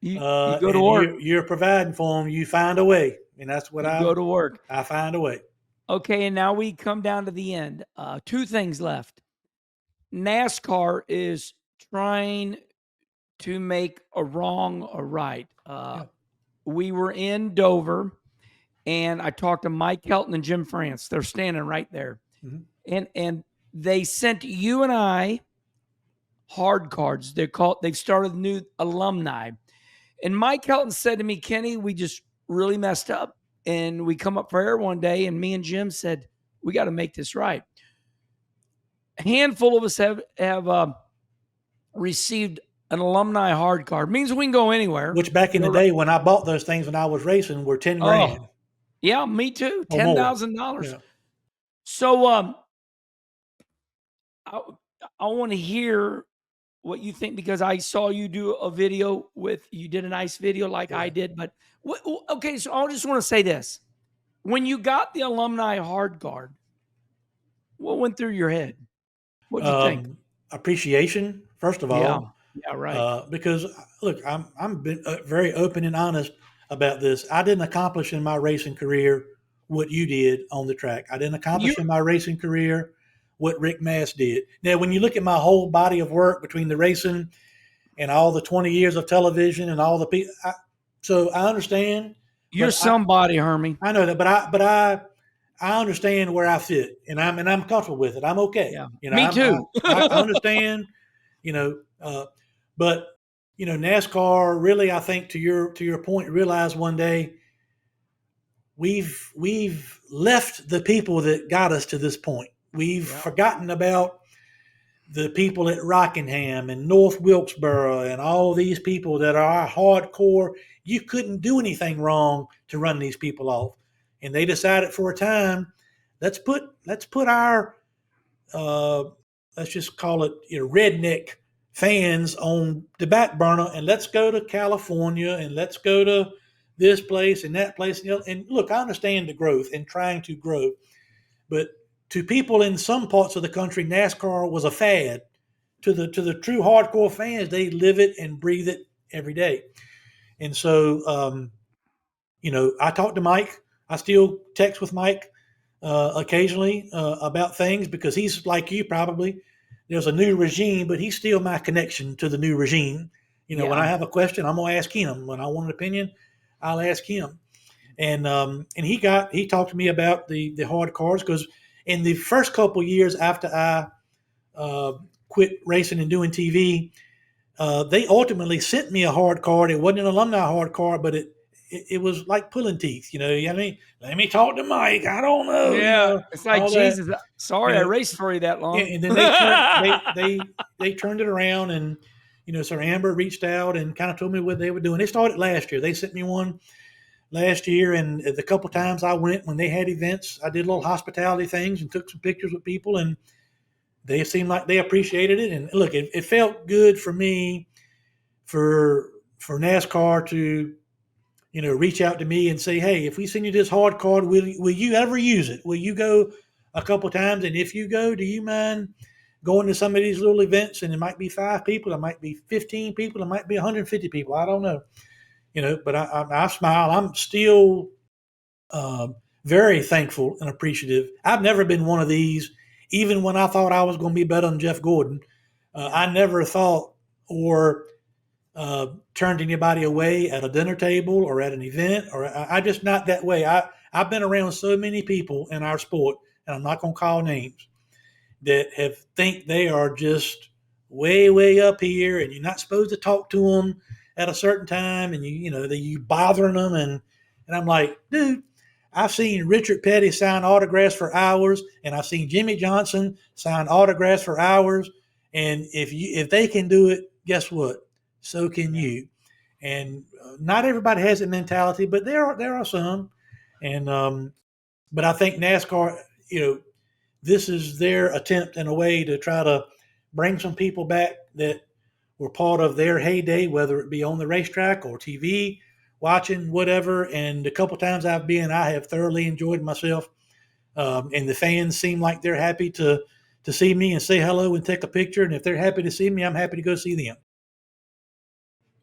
you go to and work. you're providing for them, you find a way, and that's what go to work. I find a way. Okay, and now we come down to the end. 2 things left. NASCAR is trying to make a wrong a right. We were in Dover, and I talked to Mike Helton and Jim France. They're standing right there, and they sent you and I hard cards. They've started new alumni, and Mike Helton said to me, Kenny, we just really messed up, and we come up for air one day, and me and Jim said we got to make this right. A handful of us have received an alumni hard card. Means we can go anywhere. Which back in the day when I bought those things when I was racing were 10 grand. Yeah, me too. $10,000. Yeah. So I want to hear what you think, because I saw you do a video you did a nice video like I did. But okay, so I just want to say this. When you got the alumni hard card, what went through your head? What did you think? Appreciation, first of all. Yeah, right. Because look, I'm been very open and honest about this. I didn't accomplish in my racing career what you did on the track. I didn't accomplish in my racing career what Rick Mass did. Now, when you look at my whole body of work between the racing and all the 20 years of television and all the people, so I understand. You're somebody, Hermie. I know that, but I understand where I fit, and I'm comfortable with it. I'm okay. Yeah. Me too. I understand. But NASCAR really, I think to your point, realized one day we've left the people that got us to this point. We've forgotten about the people at Rockingham and North Wilkesboro and all these people that are hardcore. You couldn't do anything wrong to run these people off. And they decided for a time, let's put our let's just call it redneck fans on the back burner, and let's go to California and let's go to this place and that place. And look, I understand the growth and trying to grow, but to people in some parts of the country, NASCAR was a fad. To the true hardcore fans, they live it and breathe it every day. And so, I talk to Mike. I still text with Mike occasionally about things, because he's like you probably. There's a new regime, but he's still my connection to the new regime. When I have a question, I'm gonna ask him. When I want an opinion, I'll ask him. And he talked to me about the hard cards, because in the first couple years after I quit racing and doing TV, they ultimately sent me a hard card. It wasn't an alumni hard card, but it was like pulling teeth. Let me talk to Mike. I don't know. Yeah, it's like, Jesus, sorry I raced for you that long. And then they turned it around, and so Amber reached out and kind of told me what they were doing. They started last year. They sent me one last year, and the couple times I went when they had events, I did little hospitality things and took some pictures with people, and they seemed like they appreciated it. And look, it felt good for me for NASCAR to reach out to me and say, hey, if we send you this hard card, will you ever use it? Will you go a couple times? And if you go, do you mind going to some of these little events? And it might be 5 people, it might be 15 people, it might be 150 people. I don't know. But I smile. I'm still very thankful and appreciative. I've never been one of these, even when I thought I was going to be better than Jeff Gordon. I never thought or turned anybody away at a dinner table or at an event, or I just not that way. I've been around so many people in our sport, and I'm not going to call names, that think they are just way, way up here, and you're not supposed to talk to them at a certain time, and you bothering them, and I'm like, dude, I've seen Richard Petty sign autographs for hours, and I've seen Jimmy Johnson sign autographs for hours, and if they can do it, guess what? So can you. And not everybody has that mentality, but there are some, and but I think NASCAR, this is their attempt in a way to try to bring some people back that were part of their heyday, whether it be on the racetrack or TV, watching, whatever. And a couple times I've been, I have thoroughly enjoyed myself. And the fans seem like they're happy to see me and say hello and take a picture. And if they're happy to see me, I'm happy to go see them.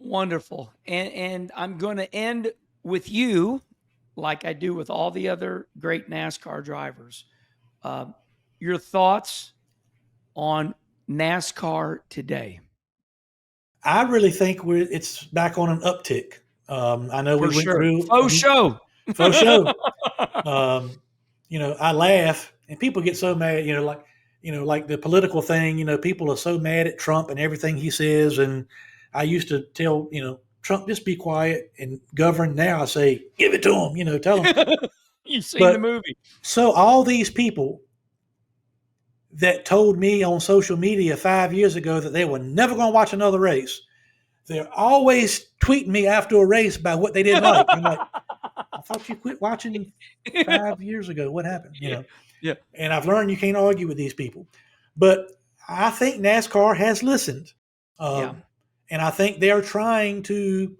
Wonderful. And I'm going to end with you, like I do with all the other great NASCAR drivers. Your thoughts on NASCAR today? I really think it's back on an uptick. I know we went through faux show. I laugh and people get so mad, like the political thing, people are so mad at Trump and everything he says. And I used to tell, Trump, just be quiet and govern. Now I say, give it to him, tell him. You've seen the movie. So all these people that told me on social media 5 years ago that they were never going to watch another race, they're always tweeting me after a race about what they didn't like. I'm like, I thought you quit watching 5 years ago. What happened? Yeah. And I've learned you can't argue with these people. But I think NASCAR has listened. And I think they're trying to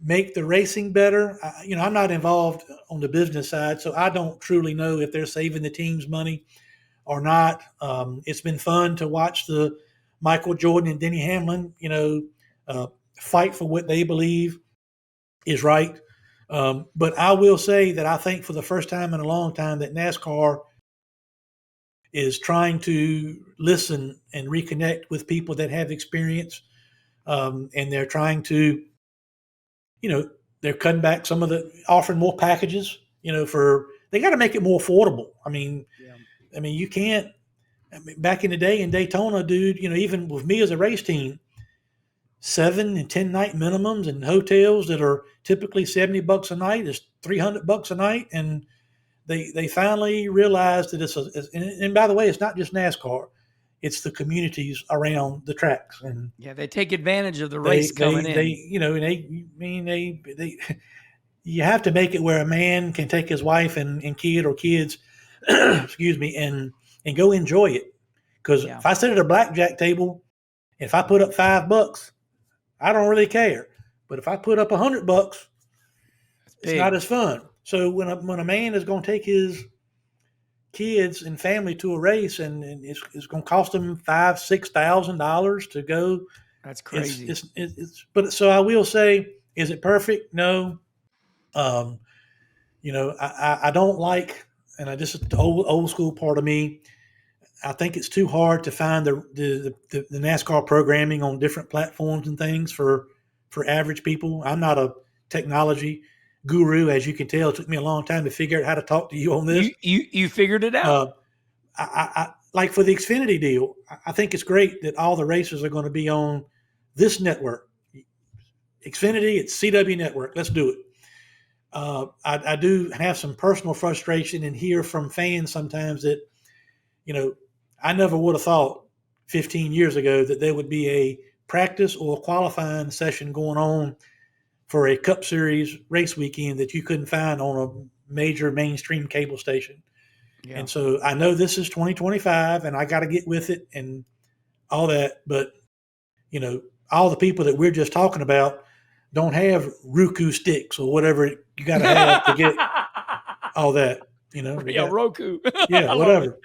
make the racing better. I'm not involved on the business side, so I don't truly know if they're saving the team's money or not. It's been fun to watch the Michael Jordan and Denny Hamlin, fight for what they believe is right. But I will say that I think for the first time in a long time that NASCAR is trying to listen and reconnect with people that have experience. And they're trying to, they're cutting back some of offering more packages, they got to make it more affordable. You can't, back in the day in Daytona, dude, even with me as a race team, 7 and 10 night minimums and hotels that are typically $70 a night is $300 a night. And they finally realized that and by the way, it's not just NASCAR, it's the communities around the tracks. And they take advantage of the race coming in. You have to make it where a man can take his wife and kid or kids, excuse me, and go enjoy it. Because if I sit at a blackjack table, if I put up $5, I don't really care. But if I put up $100, it's not as fun. So when a man is going to take his kids and family to a race and it's going to cost them $5,000-$6,000 to go, that's crazy. But so I will say, is it perfect? No. I don't like, and this is the old school part of me. I think it's too hard to find the NASCAR programming on different platforms and things for average people. I'm not a technology guru, as you can tell. It took me a long time to figure out how to talk to you on this. You figured it out. I like for the Xfinity deal, I think it's great that all the races are going to be on this network. Xfinity, it's CW network. Let's do it. I do have some personal frustration and hear from fans sometimes that, I never would have thought 15 years ago that there would be a practice or qualifying session going on for a Cup Series race weekend that you couldn't find on a major mainstream cable station. Yeah. And so I know this is 2025 and I got to get with it and all that. But, all the people that we're just talking about don't have Roku sticks or whatever you got to have to get all that. Roku. Yeah, whatever.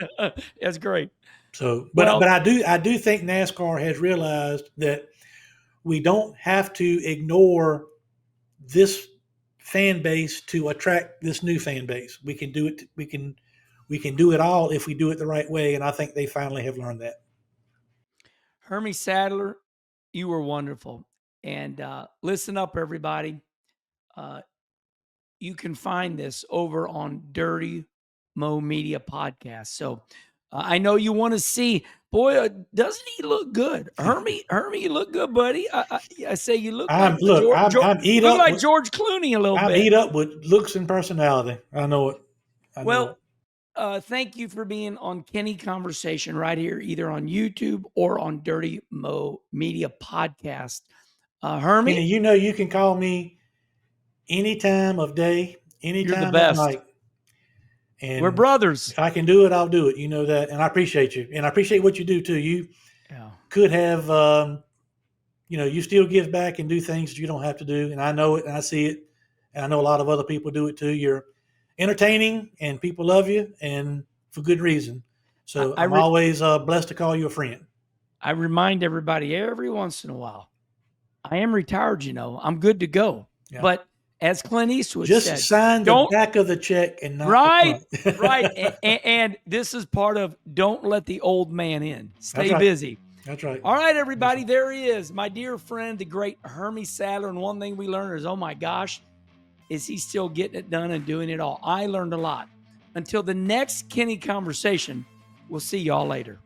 That's great. So, but I do think NASCAR has realized that we don't have to ignore this fan base to attract this new fan base. We can do it. We can do it all if we do it the right way. And I think they finally have learned that. Hermie Sadler, you were wonderful. And listen up, everybody. You can find this over on Dirty Mo Media Podcast. So I know you want to see, boy, doesn't he look good? Hermie, you look good, buddy. I say you look like George Clooney a little bit. I'm eat up with looks and personality. I know it. Thank you for being on Kenny Conversation right here, either on YouTube or on Dirty Mo Media Podcast. Hermie, Kenny, you can call me any time of day, any time of night. And we're brothers. If I can do it, I'll do it. You know that. And I appreciate you. And I appreciate what you do too. You could have you still give back and do things that you don't have to do. And I know it and I see it. And I know a lot of other people do it too. You're entertaining and people love you, and for good reason. So I'm always blessed to call you a friend. I remind everybody every once in a while, I am retired, I'm good to go. Yeah. But as Clint Eastwood just said, sign the back of the check and not right, the front. right. And this is part of don't let the old man in. Stay busy. That's right. All right, everybody, there he is, my dear friend, the great Hermie Sadler. And one thing we learned is, oh my gosh, is he still getting it done and doing it all? I learned a lot. Until the next Kenny conversation, we'll see y'all later.